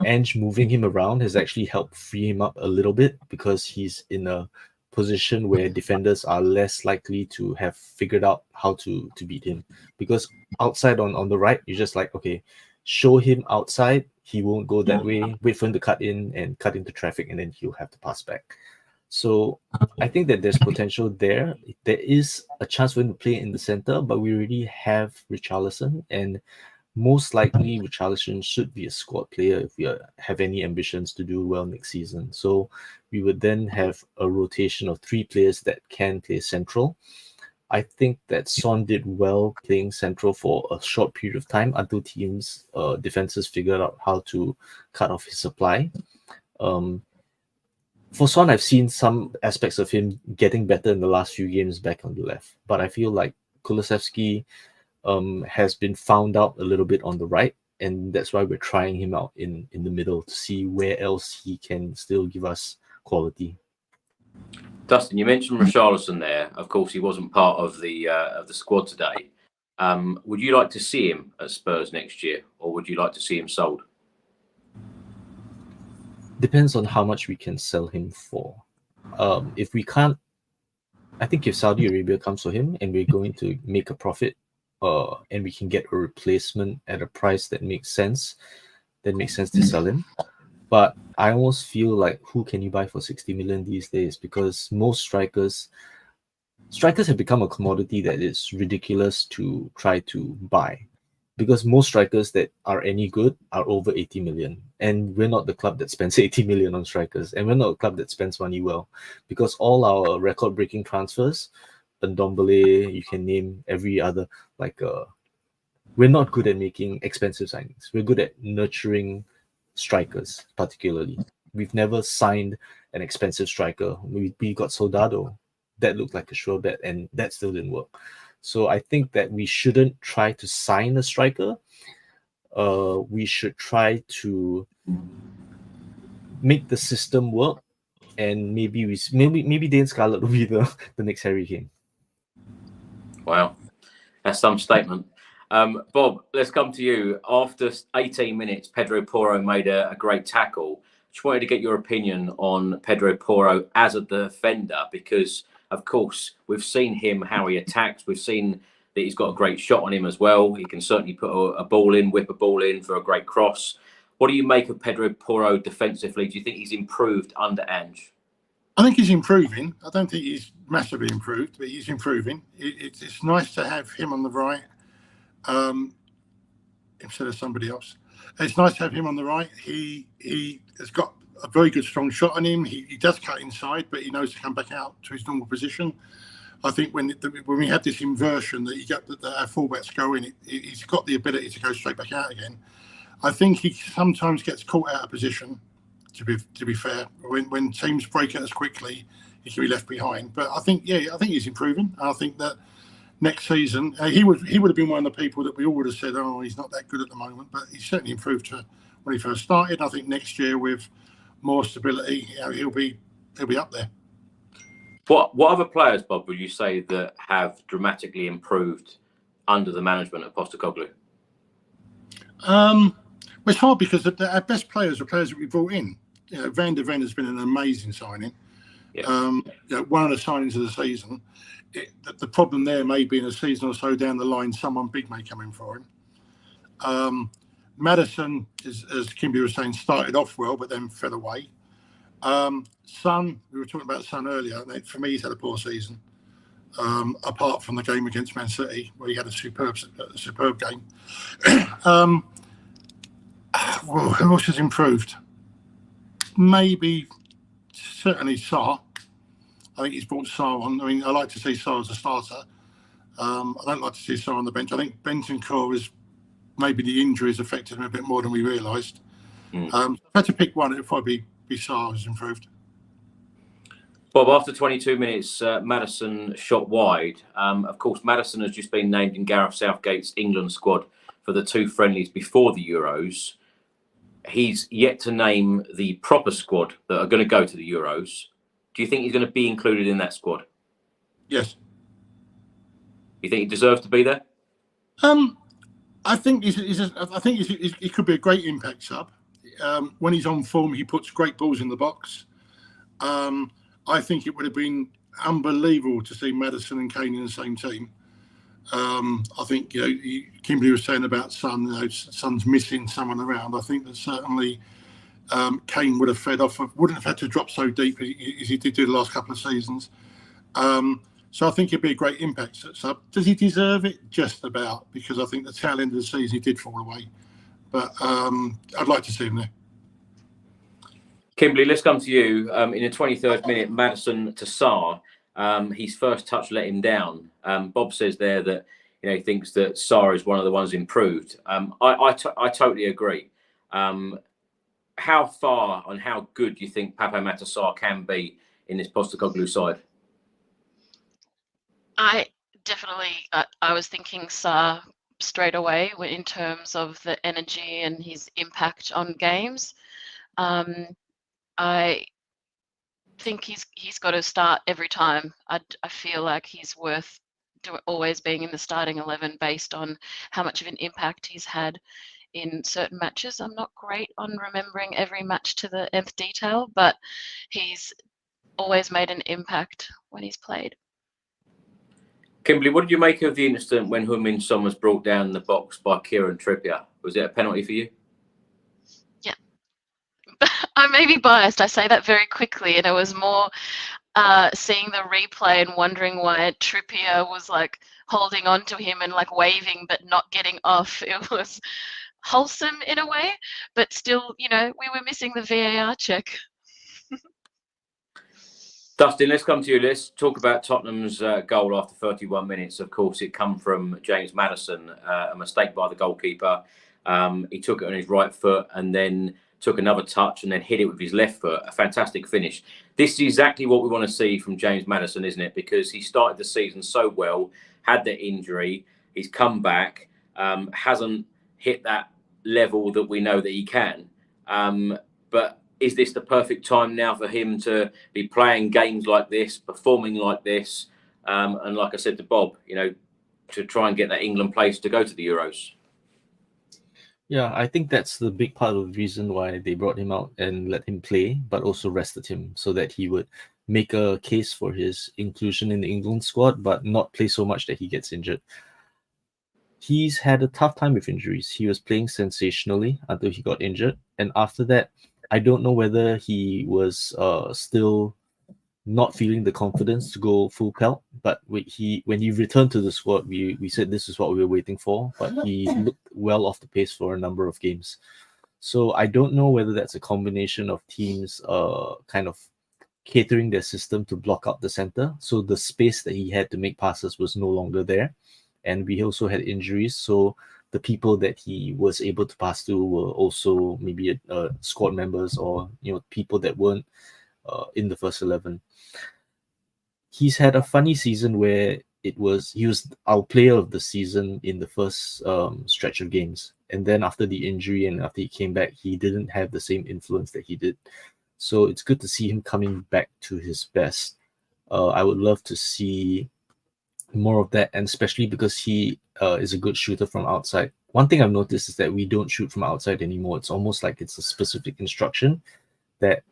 [SPEAKER 4] Ange moving him around has actually helped free him up a little bit because he's in a position where defenders are less likely to have figured out how to beat him. Because outside on the right, you're just like, okay, show him outside, he won't go that way, wait for him to cut in and cut into traffic, and then he'll have to pass back. So I think that there's potential there. There is a chance for him to play in the center, but we already have Richarlison, and most likely Richarlison should be a squad player if we have any ambitions to do well next season. So we would then have a rotation of 3 players that can play central. I think that Son did well playing central for a short period of time until teams' defenses figured out how to cut off his supply. For Son, I've seen some aspects of him getting better in the last few games back on the left, but I feel like Kulusevski has been found out a little bit on the right, and that's why we're trying him out in the middle to see where else he can still give us quality.
[SPEAKER 1] Dustin, you mentioned Richarlison there. Of course, he wasn't part of the squad today. Would you like to see him at Spurs next year, or would you like to see him sold?
[SPEAKER 4] Depends on how much we can sell him for. If we can't, I think if Saudi Arabia comes for him and we're going to make a profit, and we can get a replacement at a price that makes sense, then makes sense to sell him. But I almost feel like who can you buy for 60 million these days? Because most strikers have become a commodity that is ridiculous to try to buy. Because most strikers that are any good are over 80 million. And we're not the club that spends 80 million on strikers. And we're not a club that spends money well. Because all our record-breaking transfers, Ndombele, you can name every other, we're not good at making expensive signings. We're good at nurturing strikers, particularly. We've never signed an expensive striker. We got Soldado. That looked like a sure bet, and that still didn't work. So I think that we shouldn't try to sign a striker. We should try to make the system work, and maybe Dane Scarlett will be the next Harry Kane.
[SPEAKER 1] Wow, that's some statement. Bob, let's come to you. After 18 minutes, Pedro Porro made a great tackle. Just wanted to get your opinion on Pedro Porro as a defender, because, of course, we've seen him, how he attacks. We've seen that he's got a great shot on him as well. He can certainly put a ball in, whip a ball in for a great cross. What do you make of Pedro Porro defensively? Do you think he's improved under Ange?
[SPEAKER 2] I think he's improving. I don't think he's massively improved, but he's improving. It's nice to have him on the right instead of somebody else. It's nice to have him on the right. He has got a very good, strong shot on him. He does cut inside, but he knows to come back out to his normal position. I think when we have this inversion that you get that our fullbacks go in, he's got the ability to go straight back out again. I think he sometimes gets caught out of position. To be fair, when teams break it as quickly, he can be left behind. But I think he's improving. I think that next season he would have been one of the people that we all would have said, oh, he's not that good at the moment. But he's certainly improved to when he first started. I think next year with more stability, he'll be up there.
[SPEAKER 1] What other players, Bob, would you say that have dramatically improved under the management of Postecoglou?
[SPEAKER 2] It's hard because our best players are players that we brought in. Van der Ven has been an amazing signing.
[SPEAKER 1] Yeah.
[SPEAKER 2] One of the signings of the season. The problem there may be in a season or so down the line, someone big may come in for him. Maddison, as Kimberly was saying, started off well, but then fell away. Son, we were talking about Son earlier. For me, he's had a poor season. Apart from the game against Man City, where he had a superb game. Well, who else has improved? Maybe, certainly Sarr. I think he's brought Sarr on. I mean, I like to see Sarr as a starter. I don't like to see Sarr on the bench. I think Bentancur is maybe the injuries affected him a bit more than we realised. If I had to pick one, it would probably be Sarr who's improved.
[SPEAKER 1] Bob, after 22 minutes, Maddison shot wide. Of course, Maddison has just been named in Gareth Southgate's England squad for the 2 friendlies before the Euros. He's yet to name the proper squad that are going to go to the Euros. Do you think he's going to be included in that squad?
[SPEAKER 2] Yes.
[SPEAKER 1] You think he deserves to be there?
[SPEAKER 2] I think he could be a great impact sub. When he's on form, he puts great balls in the box. I think it would have been unbelievable to see Maddison and Kane in the same team. I think Kimberly was saying about Son. Son's missing someone around. I think that certainly Kane would have fed off. Wouldn't have had to drop so deep as he did do the last couple of seasons. So I think it'd be a great impact sub. Does he deserve it? Just about, because I think the tail end of the season he did fall away. But I'd like to see him there.
[SPEAKER 1] Kimberly, let's come to you. In the 23rd minute, Maddison to Sarr. His first touch let him down. Bob says there that he thinks that Sarr is one of the ones improved. I totally agree. How far and how good do you think Pape Matar Sarr can be in this Postecoglou side?
[SPEAKER 3] I was thinking Sarr straight away in terms of the energy and his impact on games. I think he's got to start every time. I feel like he's worth always being in the starting 11 based on how much of an impact he's had in certain matches. I'm not great on remembering every match to the nth detail, but he's always made an impact when he's played.
[SPEAKER 1] Kimberly, what did you make of the incident when Heung-min Son was brought down in the box by Kieran Trippier? Was it a penalty for you?
[SPEAKER 3] Yeah. I may be biased. I say that very quickly, and it was more seeing the replay and wondering why Trippier was like holding on to him and like waving but not getting off. It was wholesome in a way, but still, we were missing the VAR check.
[SPEAKER 1] Dustin, let's come to you. Let's talk about Tottenham's goal after 31 minutes. Of course, it come from James Maddison, a mistake by the goalkeeper. He took it on his right foot and then took another touch and then hit it with his left foot. A fantastic finish. This is exactly what we want to see from James Maddison, isn't it? Because he started the season so well, had the injury, he's come back, hasn't hit that level that we know that he can. But is this the perfect time now for him to be playing games like this, performing like this? And like I said to Bob, to try and get that England place to go to the Euros.
[SPEAKER 4] Yeah, I think that's the big part of the reason why they brought him out and let him play, but also rested him so that he would make a case for his inclusion in the England squad, but not play so much that he gets injured. He's had a tough time with injuries. He was playing sensationally until he got injured. And after that, I don't know whether he was still not feeling the confidence to go full pelt, but when he returned to the squad, we said this is what we were waiting for, but he looked well off the pace for a number of games. So I don't know whether that's a combination of teams kind of catering their system to block out the center. So the space that he had to make passes was no longer there. And we also had injuries. So the people that he was able to pass to were also maybe squad members or people that weren't in the first 11. He's had a funny season where he was our player of the season in the first stretch of games, and then after the injury and after he came back, he didn't have the same influence that he did. So it's good to see him coming back to his best. I would love to see more of that, and especially because he is a good shooter from outside. one thing I've noticed is that we don't shoot from outside anymore. It's almost like it's a specific instruction that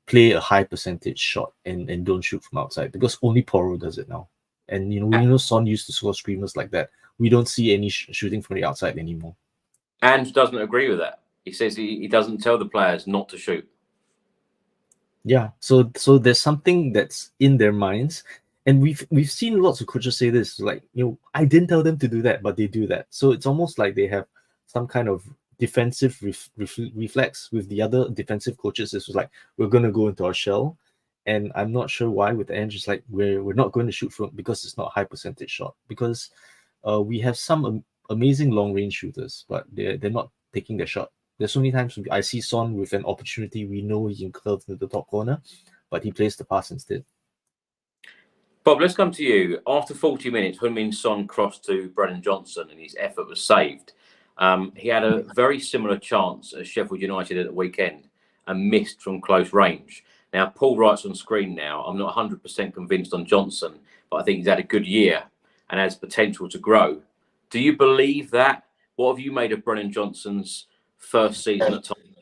[SPEAKER 4] play a high percentage shot and don't shoot from outside, because only Porro does it now. And Son used to score screamers like that. We don't see any shooting from the outside anymore.
[SPEAKER 1] Ange doesn't agree with that. He says he doesn't tell the players not to shoot.
[SPEAKER 4] Yeah, so there's something that's in their minds, and we've seen lots of coaches say this, like, I didn't tell them to do that, but they do that. So it's almost like they have some kind of defensive reflex with the other defensive coaches. This was like, we're going to go into our shell, and I'm not sure why with Ange it's like we're not going to shoot from, because it's not a high percentage shot, because we have some amazing long range shooters, but they're not taking the shot. There's so many times I see Son with an opportunity, we know he can curve to the top corner, but he plays the pass instead.
[SPEAKER 1] Bob, let's come to you. After 40 minutes, Heung-min Son crossed to Brennan Johnson and his effort was saved. He had a very similar chance as Sheffield United at the weekend and missed from close range. Now, Paul writes on screen now, I'm not 100% convinced on Johnson, but I think he's had a good year and has potential to grow. Do you believe that? What have you made of Brennan Johnson's first season at Tottenham?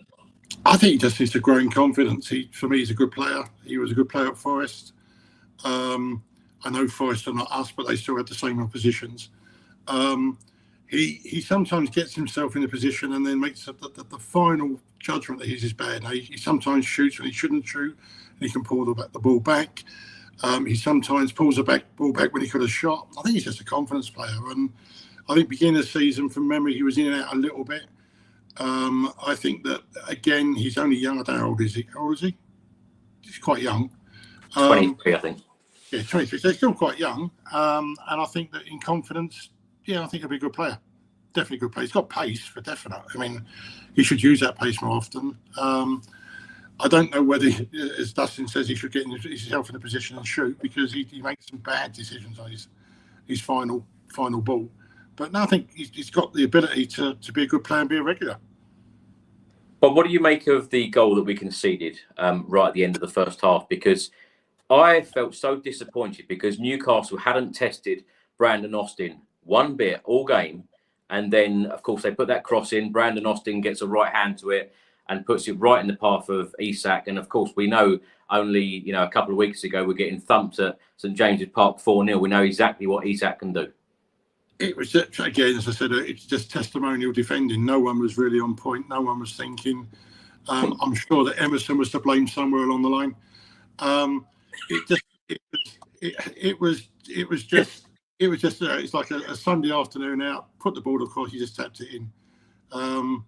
[SPEAKER 2] I think he just needs to grow in confidence. For me, he's a good player. He was a good player at Forest. I know Forest are not us, but they still had the same oppositions. He sometimes gets himself in a position and then makes the final judgment that he's bad. He sometimes shoots when he shouldn't shoot, and he can pull the ball back. He sometimes pulls the ball back when he could have shot. I think he's just a confidence player. And I think beginning of the season, from memory, he was in and out a little bit. I think that, again, he's only young. I don't know how old is he? How old is he? He's quite young.
[SPEAKER 1] 23, I think.
[SPEAKER 2] Yeah, 23. So he's still quite young. And I think that in confidence, I think he'll be a good player. Definitely a good player. He's got pace, for definite. I mean, he should use that pace more often. I don't know whether, as Dustin says, he should get himself in a position and shoot, because he makes some bad decisions on his final ball. But no, I think he's got the ability to be a good player and be a regular.
[SPEAKER 1] But what do you make of the goal that we conceded right at the end of the first half? Because I felt so disappointed, because Newcastle hadn't tested Brandon Austin one bit all game. And then, of course, they put that cross in. Brandon Austin gets a right hand to it and puts it right in the path of Isak. And, of course, we know only a couple of weeks ago we're getting thumped at St James's Park 4-0. We know exactly what Isak can do.
[SPEAKER 2] It was just, again, as I said, it's just testimonial defending. No one was really on point. No one was thinking. I'm sure that Emerson was to blame somewhere along the line. It's like a Sunday afternoon out. Put the ball across, you just tapped it in. I'm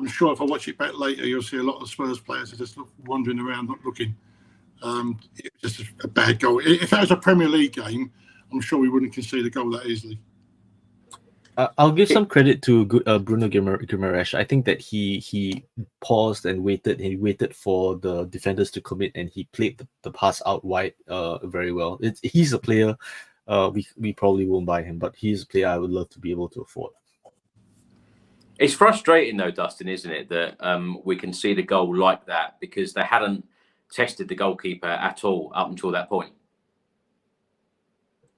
[SPEAKER 2] sure if I watch it back later, you'll see a lot of Spurs players are just wandering around, not looking. It was just a bad goal. If that was a Premier League game, I'm sure we wouldn't concede a goal that easily.
[SPEAKER 4] I'll give some credit to Bruno Guimaraes. I think that he paused and waited. He waited for the defenders to commit, and he played the pass out wide very well. He's a player. We probably won't buy him, but he's a player I would love to be able to afford.
[SPEAKER 1] It's frustrating, though, Dustin, isn't it, that we can see the goal like that, because they hadn't tested the goalkeeper at all up until that point.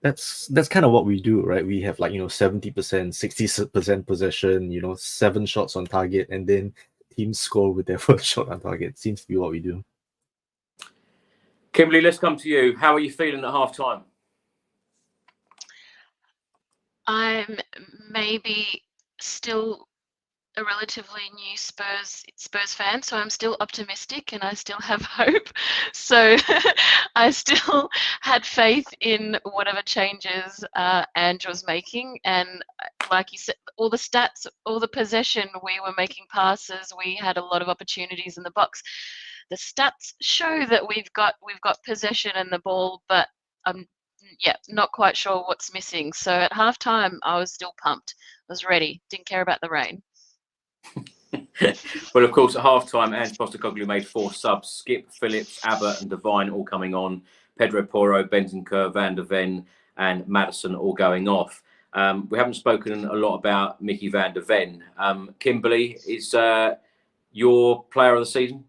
[SPEAKER 4] That's kind of what we do, right? We have 70%, 60% possession, 7 shots on target, and then teams score with their first shot on target. Seems to be what we do.
[SPEAKER 1] Kimberly, let's come to you. How are you feeling at half time?
[SPEAKER 3] I'm maybe still a relatively new Spurs fan, so I'm still optimistic and I still have hope. So I still had faith in whatever changes Ange was making, and like you said, all the stats, all the possession, we were making passes, we had a lot of opportunities in the box. The stats show that we've got possession and the ball, but not quite sure what's missing. So at halftime, I was still pumped. I was ready. Didn't care about the rain.
[SPEAKER 1] Well, of course, at half-time, Ange Postecoglou made 4 subs. Skip, Phillips, Abbott and Devine all coming on. Pedro Porro, Bentancur, Van der Ven and Maddison all going off. We haven't spoken a lot about Mickey Van der Ven. Kimberly, is your player of the season?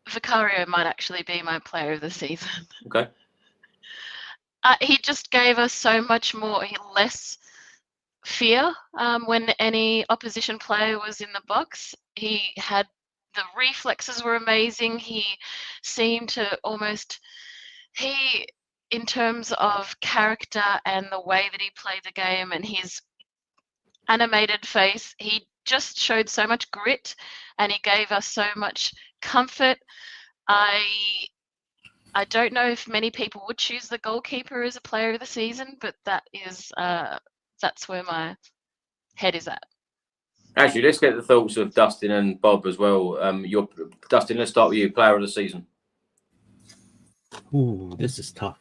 [SPEAKER 3] Vicario might actually be my player of the season.
[SPEAKER 1] Okay.
[SPEAKER 3] He just gave us so much less fear when any opposition player was in the box. He had the reflexes were amazing. He seemed to in terms of character and the way that he played the game and his animated face, he just showed so much grit and he gave us so much comfort. I don't know if many people would choose the goalkeeper as a player of the season, but that's where my head is at.
[SPEAKER 1] Actually, let's get the thoughts of Dustin and Bob as well. Dustin, let's start with you, player of the season.
[SPEAKER 4] Ooh, this is tough.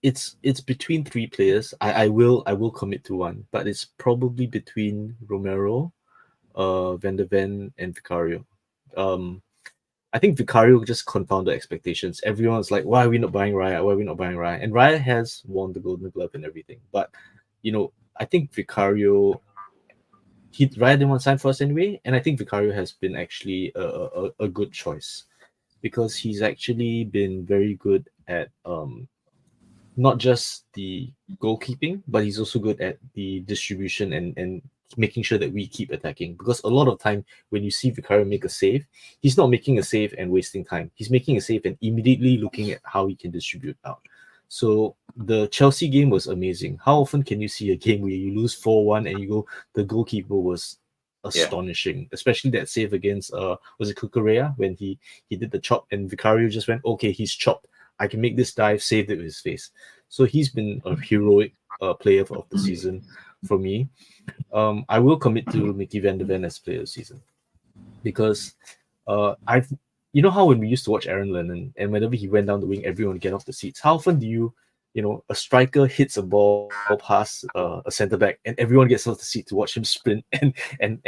[SPEAKER 4] It's between three players. I will commit to one, but it's probably between Romero, Van de Ven, and Vicario. I think Vicario just confounded expectations. Everyone's like, why are we not buying Raya? Why are we not buying Raya? And Raya has won the Golden Glove and everything. But, I think Vicario, Raya didn't want to sign for us anyway. And I think Vicario has been actually a good choice because he's actually been very good at not just the goalkeeping, but he's also good at the distribution and making sure that we keep attacking. Because a lot of time when you see Vicario make a save, he's not making a save and wasting time. He's making a save and immediately looking at how he can distribute out. So the Chelsea game was amazing. How often can you see a game where you lose 4-1 and you go, the goalkeeper was astonishing, especially that save against was it Cucurella when he did the chop and Vicario just went, okay, he's chopped. I can make this dive, saved it with his face. So he's been a heroic player of the season for me. I will commit to Mickey Van de Ven as player of the season because you know how when we used to watch Aaron Lennon and whenever he went down the wing, everyone would get off the seats. How often do a striker hits a ball past a centre back and everyone gets off the seat to watch him sprint and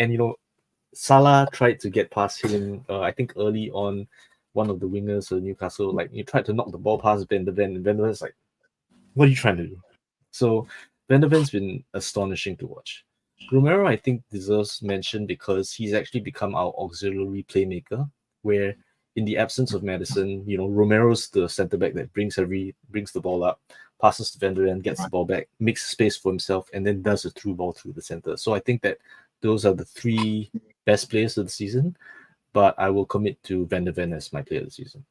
[SPEAKER 4] Salah tried to get past him. I think early on. One of the wingers of Newcastle, he tried to knock the ball past Van de Ven, and Van de Ven's like, what are you trying to do? So Van de Ven's been astonishing to watch. Romero, I think, deserves mention because he's actually become our auxiliary playmaker, where in the absence of Maddison, Romero's the centre-back that brings the ball up, passes to Van de Ven, gets the ball back, makes space for himself, and then does a through ball through the centre. So I think that those are the three best players of the season. But I will commit to Van de Ven as my player of the season.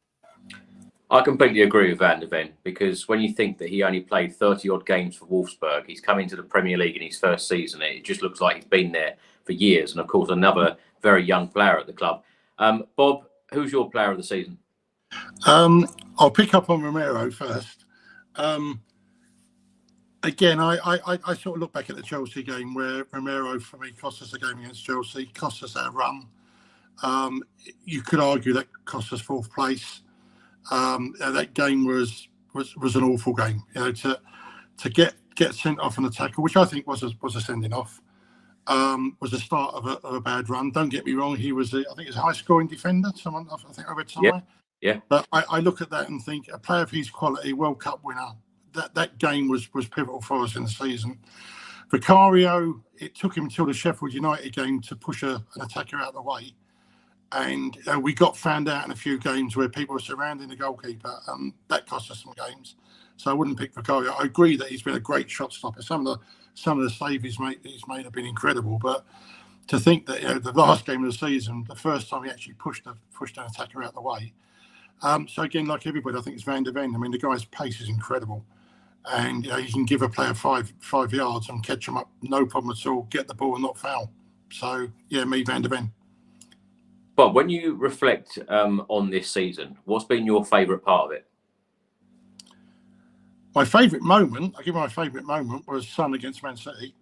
[SPEAKER 1] I completely agree with Van de Ven because when you think that he only played 30-odd games for Wolfsburg, he's come into the Premier League in his first season. It just looks like he's been there for years. And, of course, another very young player at the club. Bob, who's your player of the season?
[SPEAKER 2] I'll pick up on Romero first. Again, I sort of look back at the Chelsea game where Romero, for me, cost us a game against Chelsea, cost us our run. You could argue that cost us fourth place. That game was an awful game. To get sent off on a tackle, which I think was a sending off, was the start of a bad run. Don't get me wrong, he was I think he's a high scoring defender. I think I read somewhere.
[SPEAKER 1] Yeah.
[SPEAKER 2] But I look at that and think a player of his quality, World Cup winner. That game was pivotal for us in the season. Vicario, it took him until the Sheffield United game to push an attacker out of the way. And we got found out in a few games where people were surrounding the goalkeeper, and that cost us some games. So I wouldn't pick Vicario. I agree that he's been a great shot stopper. Some of the saves he's made have been incredible. But to think that the last game of the season, the first time he actually pushed an attacker out of the way. So again, like everybody, I think it's Van de Ven. I mean, the guy's pace is incredible, and he can give a player five yards and catch him up, no problem at all. Get the ball and not foul. So yeah, me, Van de Ven.
[SPEAKER 1] But when you reflect on this season, what's been your favourite part of it?
[SPEAKER 2] My favourite moment, was Son against Man City.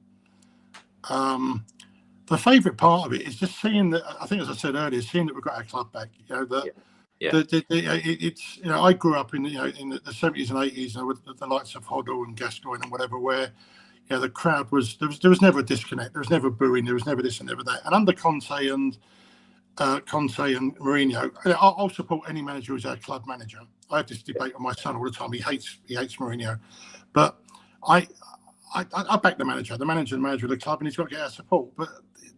[SPEAKER 2] The favourite part of it is just seeing that. I think, as I said earlier, seeing that we've got our club back. It's I grew up in the 70s and 80s with the likes of Hoddle and Gascoigne and whatever, where the crowd was there was never a disconnect. There was never booing. There was never this and never that. And under Conte and Mourinho, I'll support any manager who's our club manager. I have this debate with my son all the time. He hates Mourinho, but I back the manager of the club, and he's got to get our support. But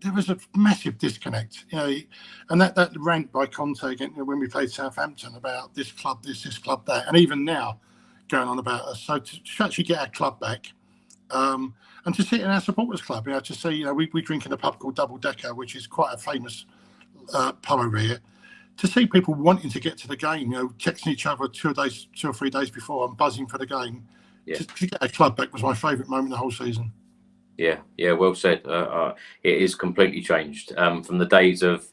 [SPEAKER 2] there was a massive disconnect, and that rant by Conte again when we played Southampton about this club, this club, that, and even now going on about us. So to actually get our club back, and to sit in our supporters club, to see, we drink in a pub called Double Decker, which is quite a famous pub over here. To see people wanting to get to the game, texting each other 2 or 3 days before and buzzing for the game.
[SPEAKER 1] Yeah.
[SPEAKER 2] To get our club back was my favourite moment of the whole season.
[SPEAKER 1] Yeah, well said. It is completely changed from the days of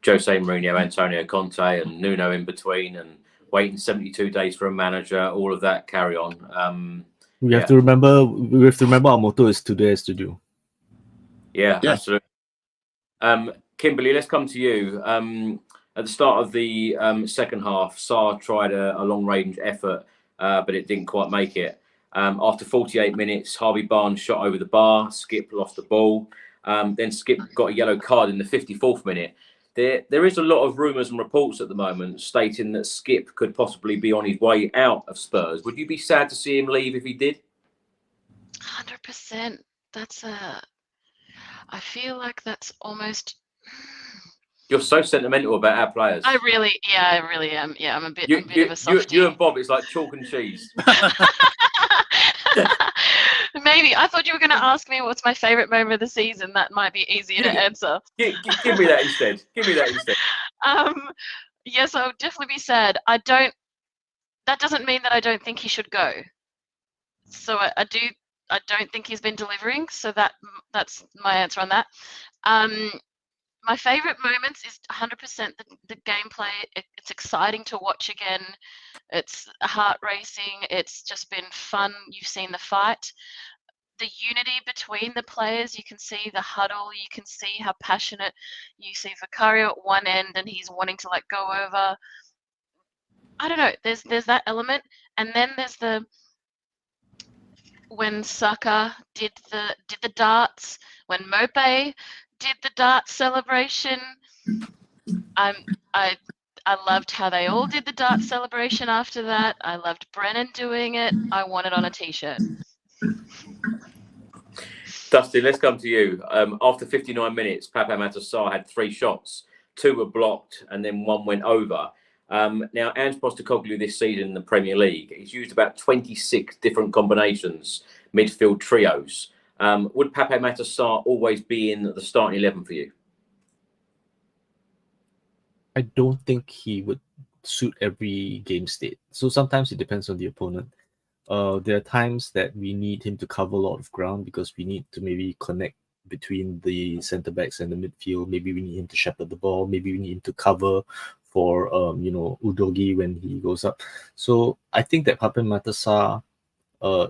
[SPEAKER 1] Jose Mourinho, Antonio Conte, and Nuno in between, and waiting 72 days for a manager. All of that carry on.
[SPEAKER 4] We have to remember. We have to remember our motto is "To do is to do."
[SPEAKER 1] Yeah, absolutely. Kimberly, let's come to you. At the start of the second half, Sarr tried a long-range effort, but it didn't quite make it. After 48 minutes, Harvey Barnes shot over the bar. Skip lost the ball. Then Skip got a yellow card in the 54th minute. There is a lot of rumours and reports at the moment stating that Skip could possibly be on his way out of Spurs. Would you be sad to see him leave if he did?
[SPEAKER 3] 100%. I feel like that's almost...
[SPEAKER 1] You're so sentimental about our players.
[SPEAKER 3] I really am. Yeah, I'm a bit of a softie.
[SPEAKER 1] You and Bob, it's like chalk and cheese.
[SPEAKER 3] Maybe. I thought you were going to ask me what's my favourite moment of the season. That might be easier to answer.
[SPEAKER 1] Give me that instead.
[SPEAKER 3] Yes, I would definitely be sad. That doesn't mean that I don't think he should go. So I don't think he's been delivering. So that's my answer on that. My favourite moments is 100% the gameplay. It's exciting to watch again. It's heart racing. It's just been fun. You've seen the fight. The unity between the players, you can see the huddle. You can see how passionate. You see Vicario at one end and he's wanting to go over. I don't know. There's that element. And then there's when Saka did the darts, when Mope did the dart celebration. I loved how they all did the dart celebration after that. I loved Brennan doing it. I want it on a t-shirt.
[SPEAKER 1] Dustin, let's come to you. After 59 minutes, Pape Matar Sarr had 3 shots. 2 were blocked and then 1 went over. Now, Ange Postecoglou this season in the Premier League, he's used about 26 different combinations, midfield trios. Would Pape Matar Sarr always be in the starting 11 for you?
[SPEAKER 4] I don't think he would suit every game state. So sometimes it depends on the opponent. There are times that we need him to cover a lot of ground because we need to maybe connect between the centre backs and the midfield. Maybe we need him to shepherd the ball. Maybe we need him to cover for Udogie when he goes up. So I think that Pape Matar Sarr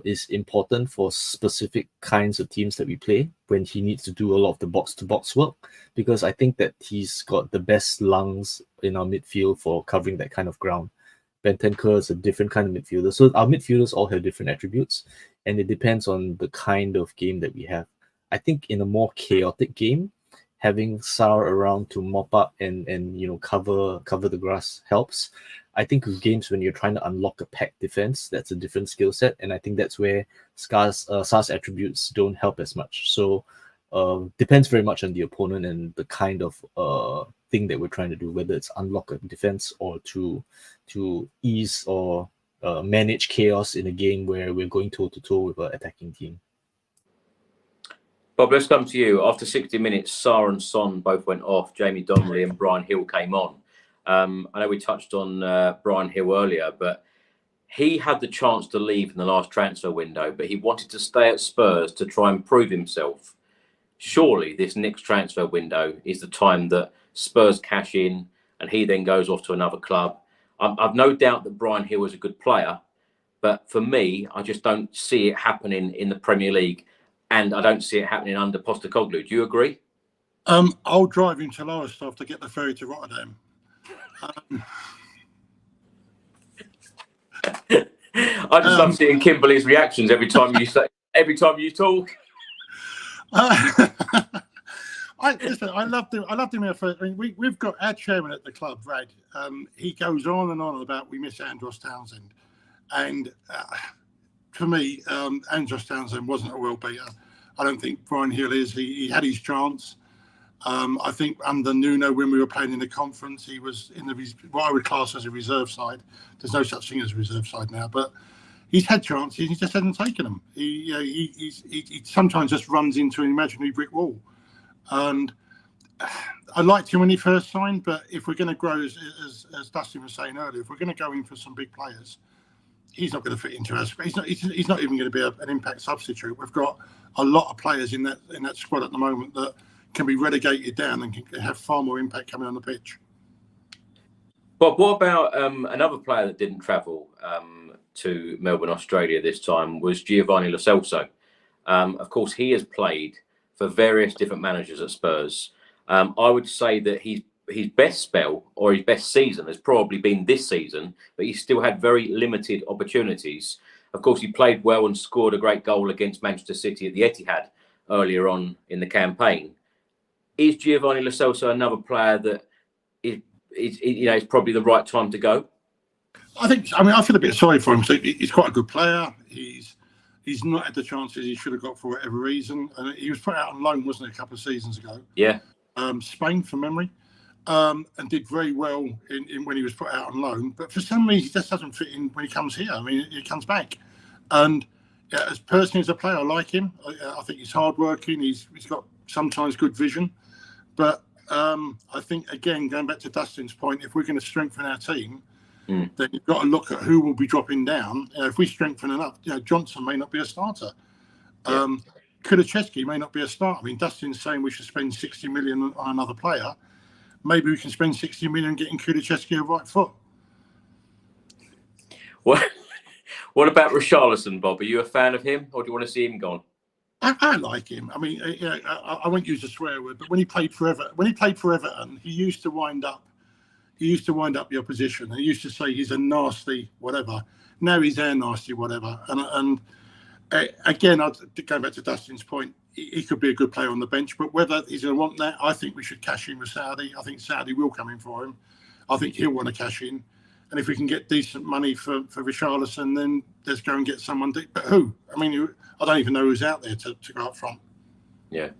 [SPEAKER 4] is important for specific kinds of teams that we play when he needs to do a lot of the box-to-box work, because I think that he's got the best lungs in our midfield for covering that kind of ground. Bentancur is a different kind of midfielder. So our midfielders all have different attributes, and it depends on the kind of game that we have. I think in a more chaotic game, having Sarr around to mop up and cover the grass helps. I think with games when you're trying to unlock a packed defense, that's a different skill set, and I think that's where Sarr's attributes don't help as much. So depends very much on the opponent and the kind of thing that we're trying to do, whether it's unlock a defense or to ease or manage chaos in a game where we're going toe-to-toe with an attacking team.
[SPEAKER 1] Bob, let's come to you. After 60 minutes, Sarr and Son both went off. Jamie Donnelly and Brian Hill came on. I know we touched on Brian Hill earlier, but he had the chance to leave in the last transfer window, but he wanted to stay at Spurs to try and prove himself. Surely this next transfer window is the time that Spurs cash in and he then goes off to another club. I've no doubt that Brian Hill is a good player, but for me, I just don't see it happening in the Premier League, and I don't see it happening under Postecoglou. Do you agree?
[SPEAKER 2] I'll drive him to Lowestoft to get the ferry to Rotterdam.
[SPEAKER 1] I just love seeing Kimberly's reactions every time you talk.
[SPEAKER 2] I loved him at first. I mean, we've got our chairman at the club, Brad. He goes on and on about we miss Andros Townsend, and for me, Andros Townsend wasn't a world beater. I don't think Brian Hill is. He had his chance. I think under Nuno, when we were playing in the conference, he was in what I would class as a reserve side. There's no such thing as a reserve side now, but he's had chances, he just hasn't taken them. He sometimes just runs into an imaginary brick wall. And I liked him when he first signed, but if we're going to grow, as Dustin was saying earlier, if we're going to go in for some big players, he's not going to fit into us. He's not even going to be an impact substitute. We've got a lot of players in that squad at the moment that can be relegated down and can have far more impact coming on the pitch.
[SPEAKER 1] But what about another player that didn't travel to Melbourne, Australia this time was Giovanni Lo Celso. Of course, he has played for various different managers at Spurs. I would say that his best spell or his best season has probably been this season, but he still had very limited opportunities. Of course, he played well and scored a great goal against Manchester City at the Etihad earlier on in the campaign. Is Giovanni Lo Celso another player that is probably the right time to go? I
[SPEAKER 2] feel a bit sorry for him. So he's quite a good player. He's not had the chances he should have got for whatever reason. And he was put out on loan, wasn't he, a couple of seasons ago?
[SPEAKER 1] Yeah.
[SPEAKER 2] Spain, from memory, and did very well in when he was put out on loan. But for some reason, he just doesn't fit in when he comes here. I mean, he comes back. And as personally as a player, I like him. I think he's hardworking. He's got sometimes good vision. But I think, again, going back to Dustin's point, if we're going to strengthen our team, then you've got to look at who will be dropping down. If we strengthen enough, Johnson may not be a starter. Kulusevski may not be a starter. I mean, Dustin's saying we should spend 60 million on another player. Maybe we can spend 60 million getting Kulusevski a right foot.
[SPEAKER 1] What about Richarlison, Bob? Are you a fan of him, or do you want to see him gone?
[SPEAKER 2] I like him. I mean, I won't use a swear word, but when he played for Everton, he used to wind up the opposition. He used to say he's a nasty whatever. Now he's our nasty whatever. And again, going back to Dustin's point, he could be a good player on the bench, but whether he's going to want that, I think we should cash in with Saudi. I think Saudi will come in for him. I think he'll want to cash in. And if we can get decent money for Richarlison, then let's go and get someone. But who? I mean, I don't even know who's out there to go up front.
[SPEAKER 1] Yeah.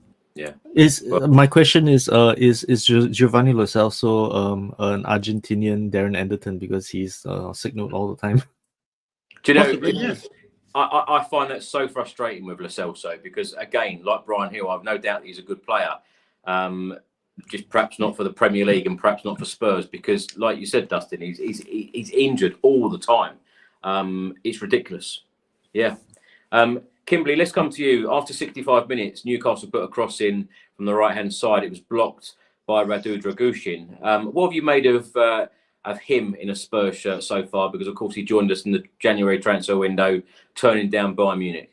[SPEAKER 4] My question is Giovanni Lo Celso an Argentinian Darren Anderton because he's signaled all the time?
[SPEAKER 1] Do you know?
[SPEAKER 2] Possibly, yes.
[SPEAKER 1] I find that so frustrating with Lo Celso because, again, like Brian Hill, I've no doubt he's a good player. Just perhaps not for the Premier League and perhaps not for Spurs because, like you said, Dustin, he's injured all the time. It's ridiculous. Yeah. Kimberly, let's come to you. After 65 minutes, Newcastle put a cross in from the right-hand side. It was blocked by Radu Dragushin. What have you made of him in a Spurs shirt so far? Because, of course, he joined us in the January transfer window, turning down Bayern Munich.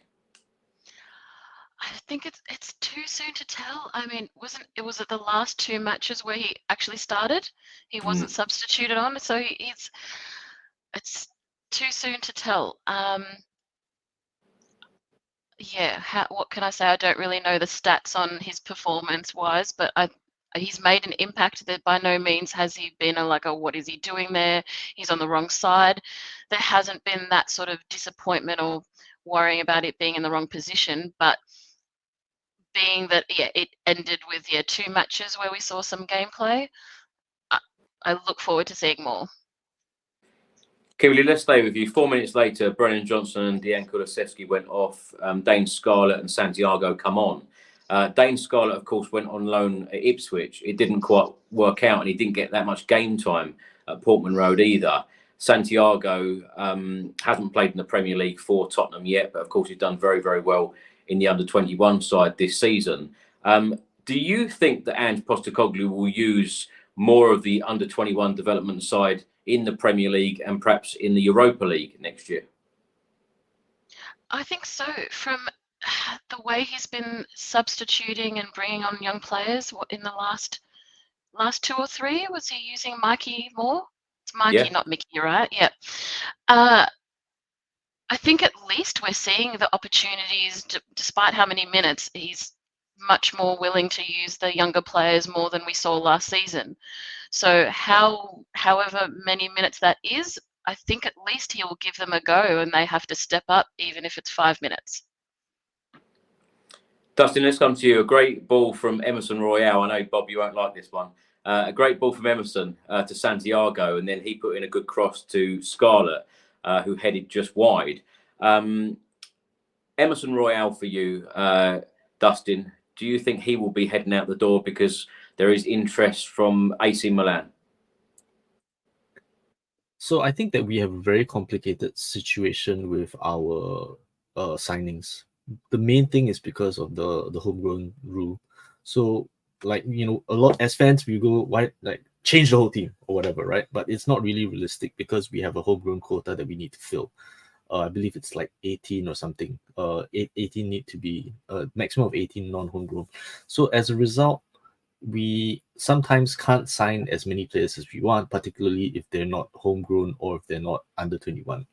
[SPEAKER 3] I think it's too soon to tell. I mean, was it the last two matches where he actually started? He wasn't substituted on, so it's too soon to tell. What can I say? I don't really know the stats on his performance-wise, but he's made an impact. That by no means has he been what is he doing there? He's on the wrong side. There hasn't been that sort of disappointment or worrying about it being in the wrong position, but being that it ended with 2 matches where we saw some gameplay, I look forward to seeing more.
[SPEAKER 1] Kimberly, let's stay with you. 4 minutes later, Brennan Johnson and Dejan Kulusevski went off. Dane Scarlett and Santiago come on. Dane Scarlett, of course, went on loan at Ipswich. It didn't quite work out, and he didn't get that much game time at Portman Road either. Santiago hasn't played in the Premier League for Tottenham yet, but of course he's done very, very well in the under-21 side this season. Do you think that Ange Postecoglou will use more of the under-21 development side in the Premier League and perhaps in the Europa League next year?
[SPEAKER 3] I think so. From the way he's been substituting and bringing on young players, in the last 2 or 3, was he using Mikey more? It's Mikey, not Mickey, right? Yeah. I think at least we're seeing the opportunities, despite how many minutes, he's much more willing to use the younger players more than we saw last season. So however many minutes that is, I think at least he will give them a go and they have to step up, even if it's 5 minutes.
[SPEAKER 1] Dustin, let's come to you. A great ball from Emerson Royale. I know, Bob, you won't like this one. A great ball from Emerson to Santiago, and then he put in a good cross to Scarlett, who headed just wide. Emerson Royale for you, Dustin. Do you think he will be heading out the door because there is interest from AC Milan?
[SPEAKER 4] So I think that we have a very complicated situation with our signings. The main thing is because of the homegrown rule. So like, a lot as fans, we go, why, like, change the whole team or whatever, right? But it's not really realistic because we have a homegrown quota that we need to fill. I believe it's like 18 or something. 18 need to be maximum of 18 non-homegrown. So as a result, we sometimes can't sign as many players as we want, particularly if they're not homegrown or if they're not under 21.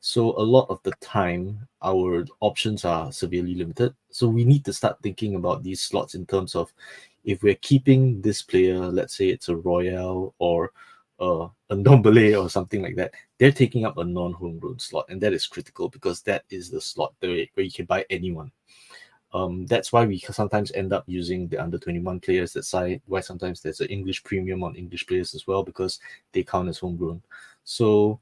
[SPEAKER 4] So a lot of the time, our options are severely limited. So we need to start thinking about these slots in terms of if we're keeping this player, let's say it's a Royale or a Ndombele or something like that, they're taking up a non-homegrown slot, and that is critical because that is the slot where you can buy anyone. That's why we sometimes end up using the under 21 players. That's why sometimes there's an English premium on English players as well, because they count as homegrown. So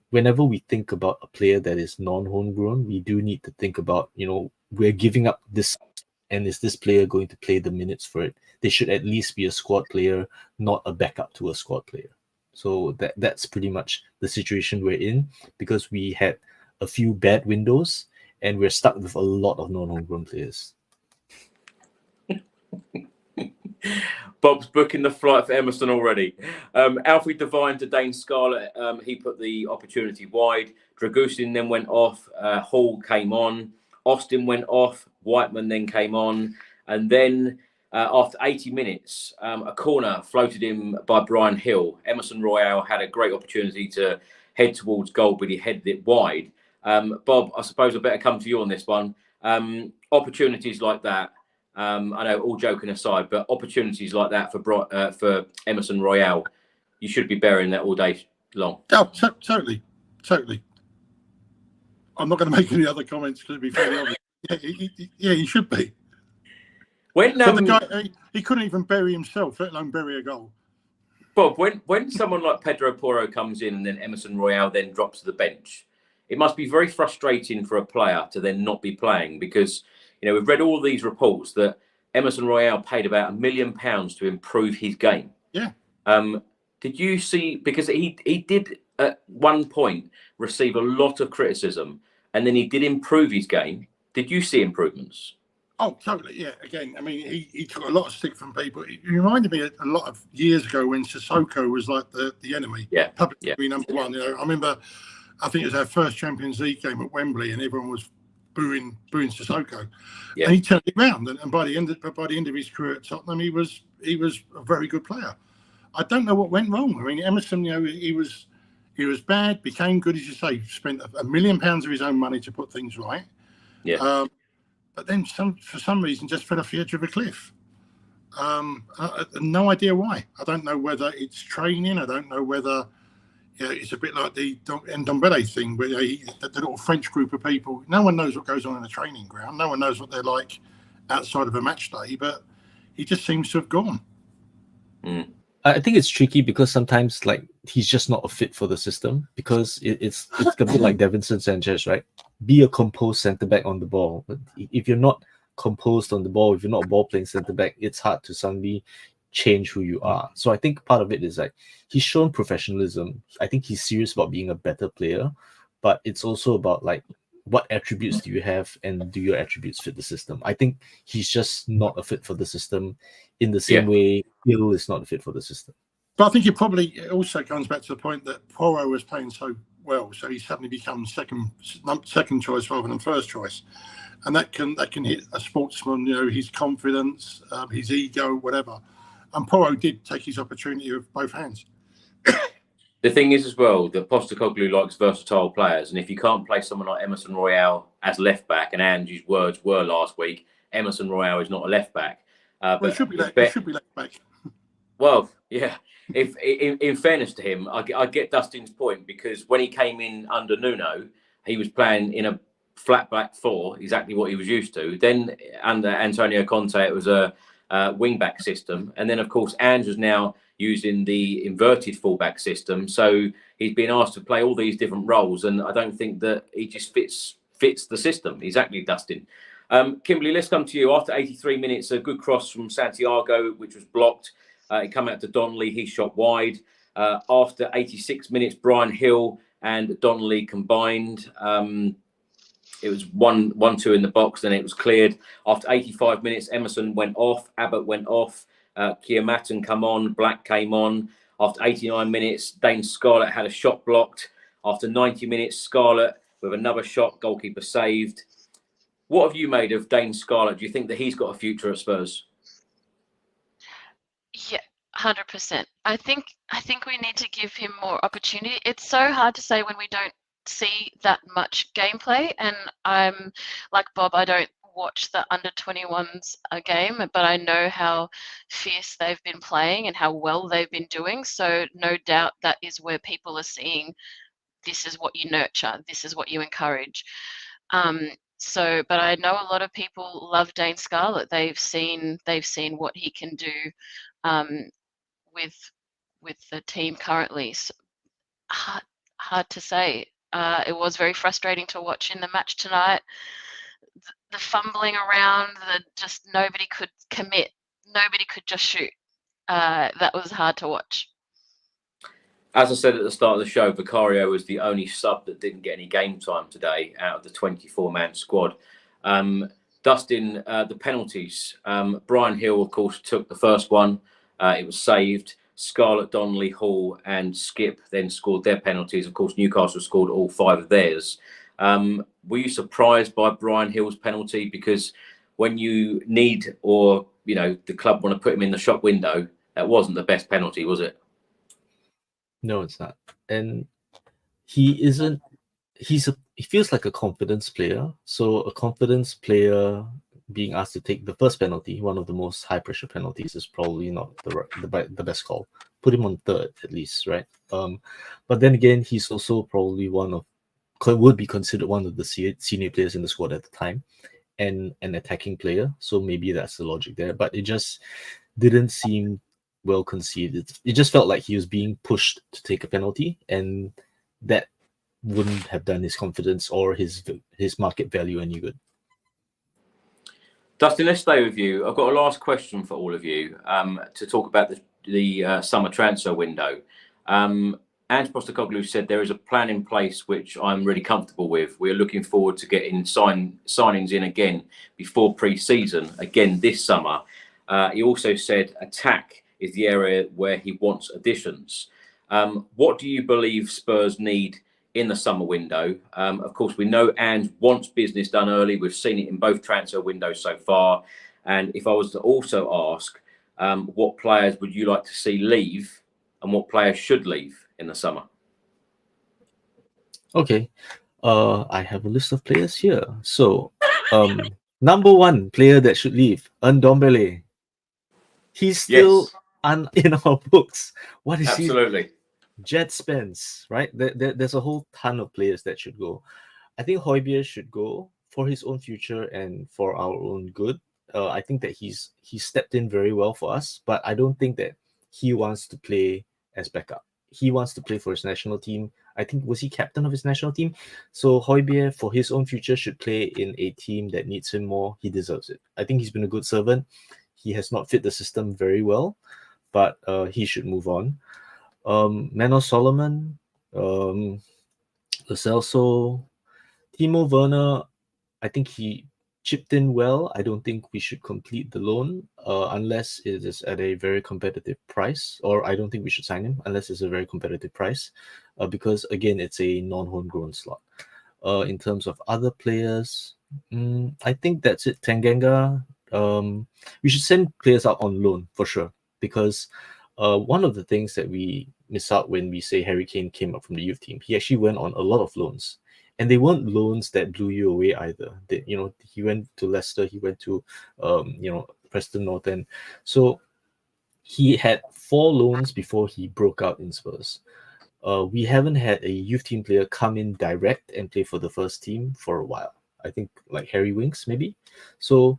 [SPEAKER 4] whenever we think about a player that is non-homegrown, we do need to think about, we're giving up this, and is this player going to play the minutes for it? They should at least be a squad player, not a backup to a squad player. So that's pretty much the situation we're in, because we had a few bad windows and we're stuck with a lot of non-homegrown players.
[SPEAKER 1] Bob's booking the flight for Emerson already. Alfie Devine to Dane Scarlett, he put the opportunity wide. Dragusin then went off. Hall came on. Austin went off. Whiteman then came on. And then after 80 minutes, a corner floated in by Brian Hill. Emerson Royale had a great opportunity to head towards goal, but he headed it wide. Bob, I suppose I better come to you on this one. Opportunities like that, I know, all joking aside, but opportunities like that for Emerson Royale, you should be burying that all day long.
[SPEAKER 2] Oh, totally. I'm not going to make any other comments because it'd be fairly obvious. Yeah, he should be.
[SPEAKER 1] When
[SPEAKER 2] but the guy, he couldn't even bury himself, let alone bury a goal.
[SPEAKER 1] Bob, when someone like Pedro Porro comes in and then Emerson Royale then drops to the bench, it must be very frustrating for a player to then not be playing, because we've read all these reports that Emerson Royale paid about £1 million to improve his game.
[SPEAKER 2] Yeah.
[SPEAKER 1] Did you see, because he did at one point receive a lot of criticism and then he did improve his game. Did you see improvements?
[SPEAKER 2] Oh, totally. Yeah. Again, I mean, he took a lot of stick from people. It reminded me a lot of years ago when Sissoko was like the enemy.
[SPEAKER 1] Yeah.
[SPEAKER 2] Publicly number one. I remember, I think it was our first Champions League game at Wembley, and everyone was booing Sissoko. Yeah. And he turned it around, and by the end of his career at Tottenham, he was a very good player. I don't know what went wrong. I mean, Emerson, he was bad, became good, as you say. Spent £1 million of his own money to put things right.
[SPEAKER 1] Yeah.
[SPEAKER 2] But then for some reason just fell off the edge of a cliff. No idea why. I don't know whether it's training. I don't know whether it's a bit like the Ndombele thing, where the little French group of people. No one knows what goes on in the training ground. No one knows what they're like outside of a match day. But he just seems to have gone.
[SPEAKER 1] Mm.
[SPEAKER 4] I think it's tricky because sometimes he's just not a fit for the system, because it's a bit like Davinson Sanchez, right? Be a composed centre back on the ball. But if you're not composed on the ball, if you're not a ball playing centre back, it's hard to suddenly change who you are. So I think part of it is he's shown professionalism. I think he's serious about being a better player, but it's also about what attributes do you have, and do your attributes fit the system? I think he's just not a fit for the system in the same way Hill is not a fit for the system.
[SPEAKER 2] But I think it also comes back to the point that Porro was playing so well, so he suddenly becomes second choice rather than first choice, and that can hit a sportsman, his confidence, his ego, whatever. And Porro did take his opportunity with both hands.
[SPEAKER 1] The thing is as well that Postecoglou likes versatile players, and if you can't play someone like Emerson Royale as left back, and Andrew's words were last week, Emerson Royale is not a left back.
[SPEAKER 2] But it should be left back.
[SPEAKER 1] Well, yeah. If in fairness to him, I get Dustin's point, because when he came in under Nuno, he was playing in a flat back four, exactly what he was used to. Then under Antonio Conte, it was a wing back system, and then of course Andrew's now using the inverted fullback system. So he's been asked to play all these different roles, and I don't think that he just fits fits the system. Exactly, Dustin. Kimberly, let's come to you. After 83 minutes, a good cross from Santiago, which was blocked. It came out to Donnelly. He shot wide. After 86 minutes, Brian Hill and Donnelly combined. It was 1-2 in the box, then it was cleared. After 85 minutes, Emerson went off, Abbott went off, Kiamatin come on, Black came on. After 89 minutes, Dane Scarlett had a shot blocked. After 90 minutes, Scarlett with another shot, goalkeeper saved. What have you made of Dane Scarlett? Do you think that he's got a future at Spurs?
[SPEAKER 3] Yeah, 100%. I think we need to give him more opportunity. It's so hard to say when we don't see that much gameplay, and I'm like Bob, I don't watch the under 21s a game, but I know how fierce they've been playing and how well they've been doing. So no doubt that is where people are seeing this is what you nurture, this is what you encourage. But I know a lot of people love Dane Scarlett. They've seen what he can do with the team currently. So hard to say. It was very frustrating to watch in the match tonight. The fumbling around, just nobody could commit, nobody could just shoot. That was hard to watch.
[SPEAKER 1] As I said at the start of the show, Vicario was the only sub that didn't get any game time today out of the 24-man squad. Dustin, the penalties. Brian Hill, of course, took the first one. It was saved. Scarlett, Donnelly, Hall and Skip then scored their penalties. Of course, Newcastle scored all 5 of theirs. Were you surprised by Brian Hill's penalty? Because when you need, or, you know, the club want to put him in the shop window, that wasn't the best penalty, was it?
[SPEAKER 4] No, it's not. And he feels like a confidence player. So a confidence player being asked to take the first penalty, one of the most high pressure penalties, is probably not the best call. Put him on third at least, right? But then again, he's also probably would be considered one of the senior players in the squad at the time, and an attacking player. So maybe that's the logic there. But it just didn't seem well conceived. It just felt like he was being pushed to take a penalty, and that wouldn't have done his confidence or his market value any good.
[SPEAKER 1] Dustin, let's stay with you. I've got a last question for all of you to talk about the summer transfer window. Ange Postecoglou said there is a plan in place which I'm really comfortable with. We're looking forward to getting signings in again before pre-season, again this summer. He also said attack is the area where he wants additions. What do you believe Spurs need in the summer window? Of course, we know Ange wants business done early. We've seen it in both transfer windows so far. And if I was to also ask, what players would you like to see leave and what players should leave in the summer?
[SPEAKER 4] Okay. I have a list of players here. So, number 1 player that should leave, Ndombele. He's still in our books. What is
[SPEAKER 1] Absolutely.
[SPEAKER 4] Jed Spence, right? There's a whole ton of players that should go. I think Højbjerg should go for his own future and for our own good. I think that he's stepped in very well for us, but I don't think that he wants to play as backup. He wants to play for his national team. I think, was he captain of his national team? So Højbjerg, for his own future, should play in a team that needs him more. He deserves it. I think he's been a good servant. He has not fit the system very well, but he should move on. Manor Solomon, Lo Celso, Timo Werner, I think he chipped in well. I don't think we should complete the loan unless it is at a very competitive price, or I don't think we should sign him unless it's a very competitive price because, again, it's a non-homegrown slot. In terms of other players, I think that's it. Tanganga, we should send players out on loan for sure, because one of the things that we miss out when we say Harry Kane came up from the youth team, he actually went on a lot of loans, and they weren't loans that blew you away either. He went to Leicester, he went to Preston North End, so he had 4 loans before he broke out in Spurs. We haven't had a youth team player come in direct and play for the first team for a while. I think like Harry Winks maybe. So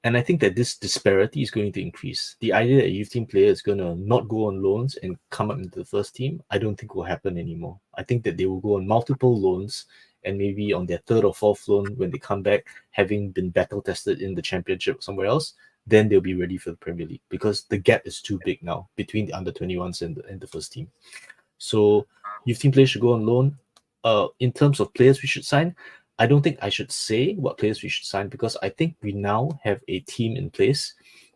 [SPEAKER 4] And I think that this disparity is going to increase. The idea that a youth team player is going to not go on loans and come up into the first team, I don't think will happen anymore. I think that they will go on multiple loans, and maybe on their third or fourth loan, when they come back, having been battle tested in the championship somewhere else, then they'll be ready for the Premier League, because the gap is too big now between the under-21s and the first team. So youth team players should go on loan. In terms of players we should sign, I don't think I should say what players we should sign, because I think we now have a team in place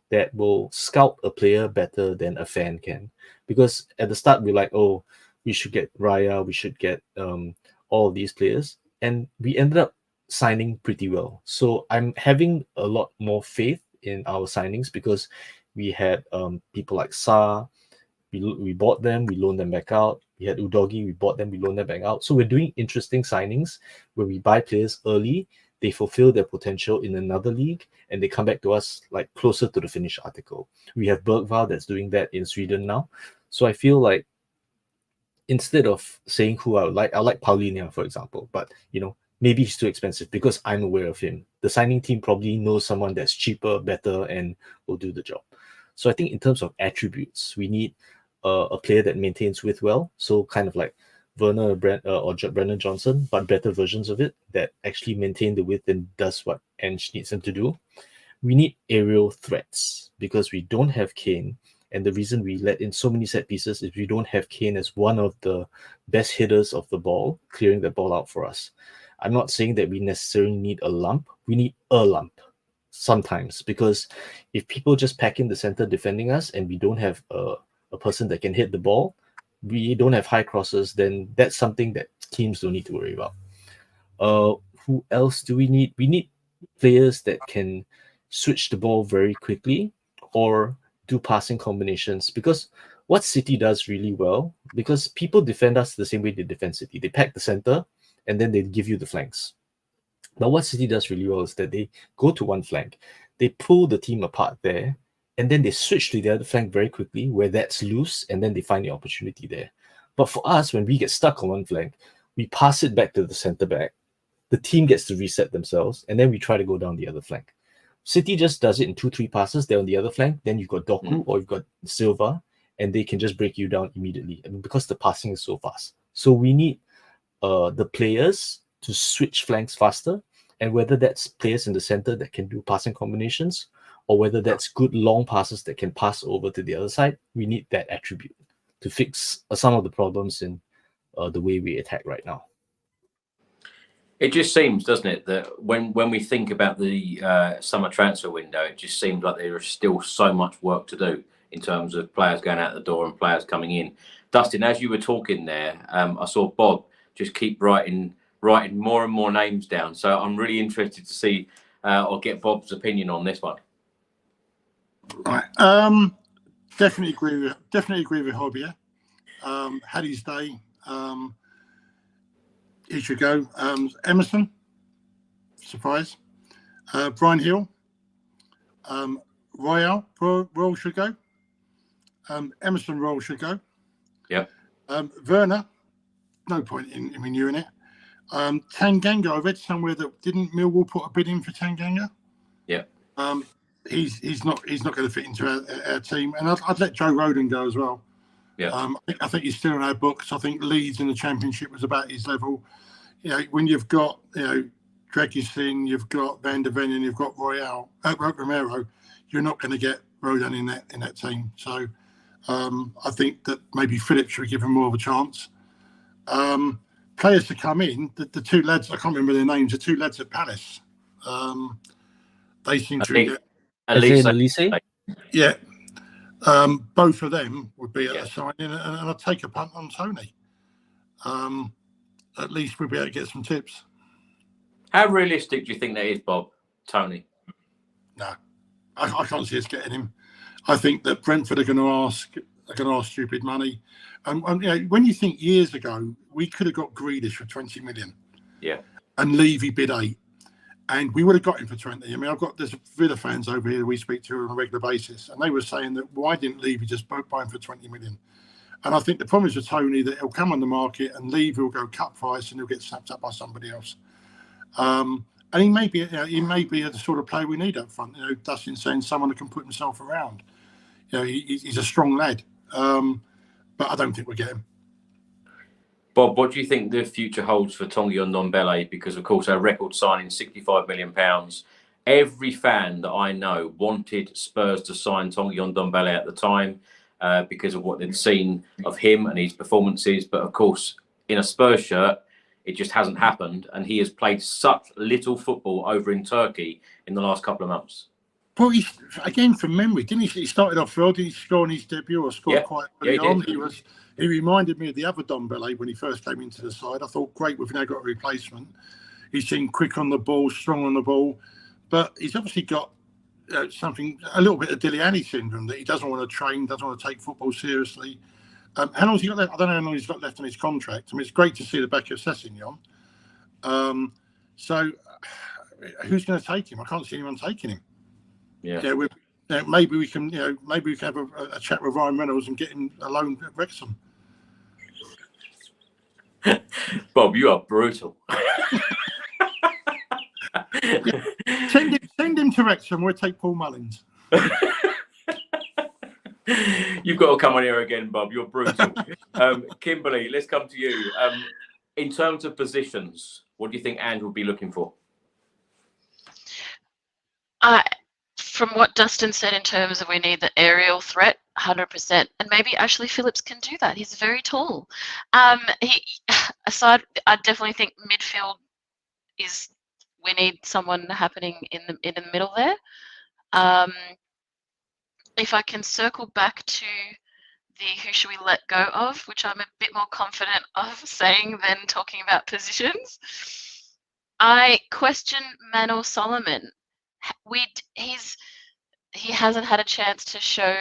[SPEAKER 4] that will scout a player better than a fan can. Because at the start, we're like, oh, we should get Raya, we should get all of these players. And we ended up signing pretty well. So I'm having a lot more faith in our signings, because we had people like Sa, we bought them, we loaned them back out. We had Udogi, we bought them, we loaned them back out. So we're doing interesting signings where we buy players early, they fulfill their potential in another league, and they come back to us like closer to the finished article. We have Bergvall that's doing that in Sweden now. So I feel like instead of saying who I like Paulinho, for example, but maybe he's too expensive because I'm aware of him. The signing team probably knows someone that's cheaper, better, and will do the job. So I think in terms of attributes, we need a player that maintains width well. So kind of like Werner or Brennan Johnson, but better versions of it that actually maintain the width and does what Ange needs them to do. We need aerial threats, because we don't have Kane. And the reason we let in so many set pieces is we don't have Kane as one of the best hitters of the ball, clearing the ball out for us. I'm not saying that we necessarily need a lump. We need a lump sometimes, because if people just pack in the center defending us and we don't have a person that can hit the ball, we don't have high crosses, then that's something that teams don't need to worry about. Who else do we need? We need players that can switch the ball very quickly or do passing combinations, because what City does really well, because people defend us the same way they defend City. They pack the center and then they give you the flanks. But what City does really well is that they go to one flank, they pull the team apart there, and then they switch to the other flank very quickly where that's loose, and then they find the opportunity there. But for us, when we get stuck on one flank, we pass it back to the centre back, the team gets to reset themselves, and then we try to go down the other flank. City just does it in 2-3 passes. They're on the other flank. Then you've got Doku or you've got Silva, and they can just break you down immediately, because the passing is so fast. So we need the players to switch flanks faster, and whether that's players in the center that can do passing combinations, or whether that's good long passes that can pass over to the other side, we need that attribute to fix some of the problems in the way we attack right now.
[SPEAKER 1] It just seems, doesn't it, that when we think about the summer transfer window, it just seems like there is still so much work to do in terms of players going out the door and players coming in. Dustin, as you were talking there, I saw Bob just keep writing more and more names down. So I'm really interested to see or get Bob's opinion on this one.
[SPEAKER 2] Right. Definitely agree with Hobbier. Had his day. He should go. Emerson, surprise. Brian Hill. Royal should go. Emerson Royal should go.
[SPEAKER 1] Yeah.
[SPEAKER 2] Werner, no point in renewing it. Tanganga, I read somewhere that didn't Millwall put a bid in for Tanganga?
[SPEAKER 1] Yeah.
[SPEAKER 2] He's not going to fit into our team, and I'd let Joe Rodon go as well.
[SPEAKER 1] Yeah.
[SPEAKER 2] I think he's still in our books. I think Leeds in the Championship was about his level. When you've got Dragisin, you've got Van der Ven, and you've got Romero, you're not going to get Rodon in that team. So I think that maybe Phillips should give him more of a chance. Players to come in, the two lads, I can't remember their names, the two lads at Palace. They seem to get
[SPEAKER 4] Elise?
[SPEAKER 2] Yeah. Both of them would be a signing, and I'd take a punt on Tony. At least we'll be able to get some tips.
[SPEAKER 1] How realistic do you think that is, Bob? Tony?
[SPEAKER 2] No, I can't see us getting him. I think that Brentford are going to ask stupid money. When you think years ago, we could have got Grealish for 20 million.
[SPEAKER 1] Yeah.
[SPEAKER 2] And Levy bid 8. And we would have got him for 20. I mean, there's Villa fans over here that we speak to on a regular basis, and they were saying that why didn't Levy just buy him for 20 million? And I think the problem is with Tony that he'll come on the market and Levy will go cut price and he'll get snapped up by somebody else. And he may be the sort of player we need up front. You know, Dustin saying someone who can put himself around. You know, he's a strong lad, but I don't think we'll get him.
[SPEAKER 1] Bob, what do you think the future holds for Tanguy Ndombele? Because, of course, our record signing, £65 million. Every fan that I know wanted Spurs to sign Tanguy Ndombele at the time because of what they'd seen of him and his performances. But, of course, in a Spurs shirt, it just hasn't happened. And he has played such little football over in Turkey in the last couple of months.
[SPEAKER 2] Well, again, from memory, didn't he? He started off well. Did he score on his debut or score quite early on? He reminded me of the other Ndombele when he first came into the side. I thought, great, we've now got a replacement. He seemed quick on the ball, strong on the ball. But he's obviously got something, a little bit of Dele Alli syndrome, that he doesn't want to train, doesn't want to take football seriously. How long has he got left? I don't know how long he's got left on his contract. I mean, it's great to see the back of Sessegnon. So who's going to take him? I can't see anyone taking him.
[SPEAKER 1] Yeah.
[SPEAKER 2] Maybe we can have a chat with Ryan Reynolds and get him a loan at Wrexham.
[SPEAKER 1] Bob, you are brutal.
[SPEAKER 2] Send him to Wrexham. We'll take Paul Mullins.
[SPEAKER 1] You've got to come on here again, Bob. You're brutal. Kimberly, let's come to you. In terms of positions, what do you think Ange will be looking for?
[SPEAKER 3] From what Dustin said in terms of we need the aerial threat, 100%, and maybe Ashley Phillips can do that. He's very tall. I definitely think midfield we need someone happening in the middle there. If I can circle back to the who should we let go of, which I'm a bit more confident of saying than talking about positions, I question Manor Solomon. He hasn't had a chance to show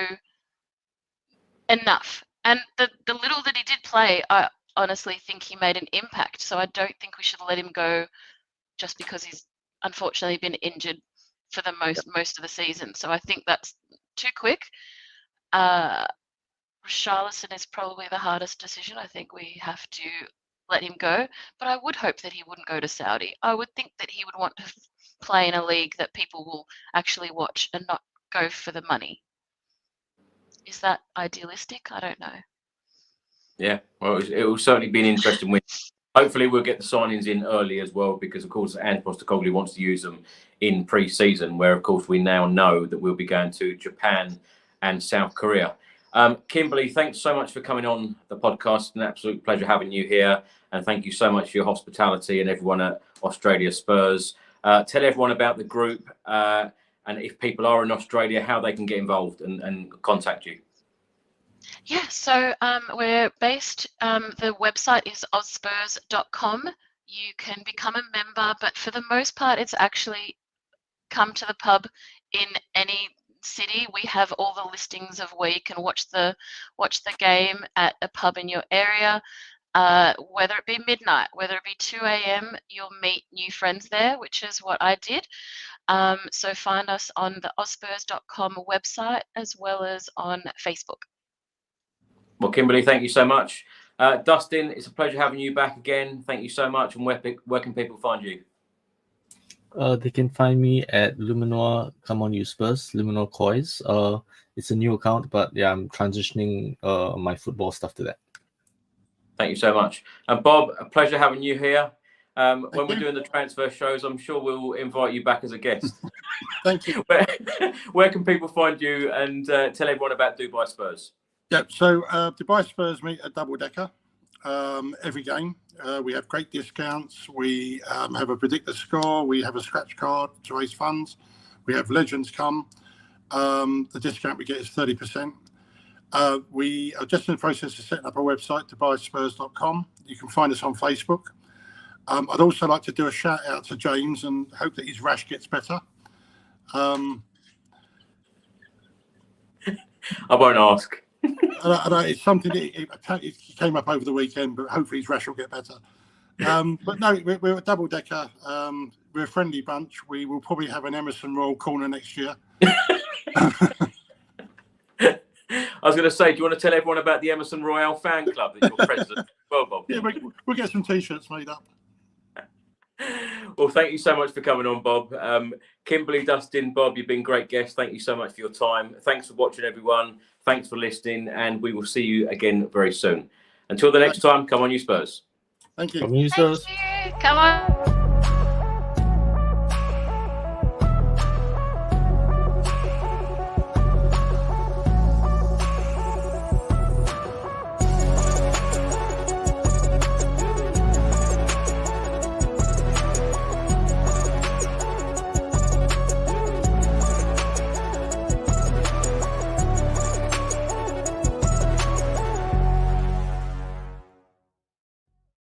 [SPEAKER 3] enough, and the little that he did play, I honestly think he made an impact. So I don't think we should let him go just because he's unfortunately been injured for the most of the season. So I think that's too quick. Richarlison is probably the hardest decision. I think we have to let him go, but I would hope that he wouldn't go to Saudi. I would think that he would want to play in a league that people will actually watch and not go for the money. Is that idealistic? I don't know. Yeah,
[SPEAKER 1] well, it will certainly be an interesting win. Hopefully we'll get the signings in early as well, because of course Ange Postecoglou wants to use them in pre-season, where of course we now know that we'll be going to Japan and South Korea. Kimberly, thanks so much for coming on the podcast. An absolute pleasure having you here, and thank you so much for your hospitality, and everyone at Australia Spurs. Tell everyone about the group, and if people are in Australia, how they can get involved and contact you.
[SPEAKER 3] Yeah, so we're based, the website is ozspurs.com. You can become a member, but for the most part, it's actually come to the pub in any city. We have all the listings of where you can watch the game at a pub in your area. Whether it be midnight, whether it be 2 a.m, you'll meet new friends there, which is what I did. So find us on the ozspurs.com website as well as on Facebook.
[SPEAKER 1] Well, Kimberly, thank you so much. Dustin, it's a pleasure having you back again. Thank you so much. And where can people find you?
[SPEAKER 4] They can find me at Luminor Come On You Spurs, Luminor Coys. It's a new account, but yeah, I'm transitioning my football stuff to that.
[SPEAKER 1] Thank you so much. And Bob, a pleasure having you here. When we're doing the transfer shows, I'm sure we'll invite you back as a guest.
[SPEAKER 2] Thank you.
[SPEAKER 1] Where can people find you, and tell everyone about Dubai Spurs?
[SPEAKER 2] Yeah, so Dubai Spurs meet at Double Decker every game. We have great discounts. We have a predictor score. We have a scratch card to raise funds. We have legends come. The discount we get is 30%. We are just in the process of setting up a website, dubaispurs.com. You can find us on Facebook. I'd also like to do a shout out to James and hope that his rash gets better.
[SPEAKER 1] I won't ask.
[SPEAKER 2] It's something that it came up over the weekend, but hopefully his rash will get better. But no, we're a double decker. We're a friendly bunch. We will probably have an Emerson Royal corner next year.
[SPEAKER 1] I was going to say, do you want to tell everyone about the Emerson Royale fan club that you're president? Well, Bob.
[SPEAKER 2] Yeah, we'll get some T-shirts made up.
[SPEAKER 1] Well, thank you so much for coming on, Bob. Kimberly, Dustin, Bob, you've been great guests. Thank you so much for your time. Thanks for watching, everyone. Thanks for listening, and we will see you again very soon. Until the next time, come on, you Spurs.
[SPEAKER 2] Thank you.
[SPEAKER 4] Come on, you Spurs.
[SPEAKER 3] Thank you. Come on.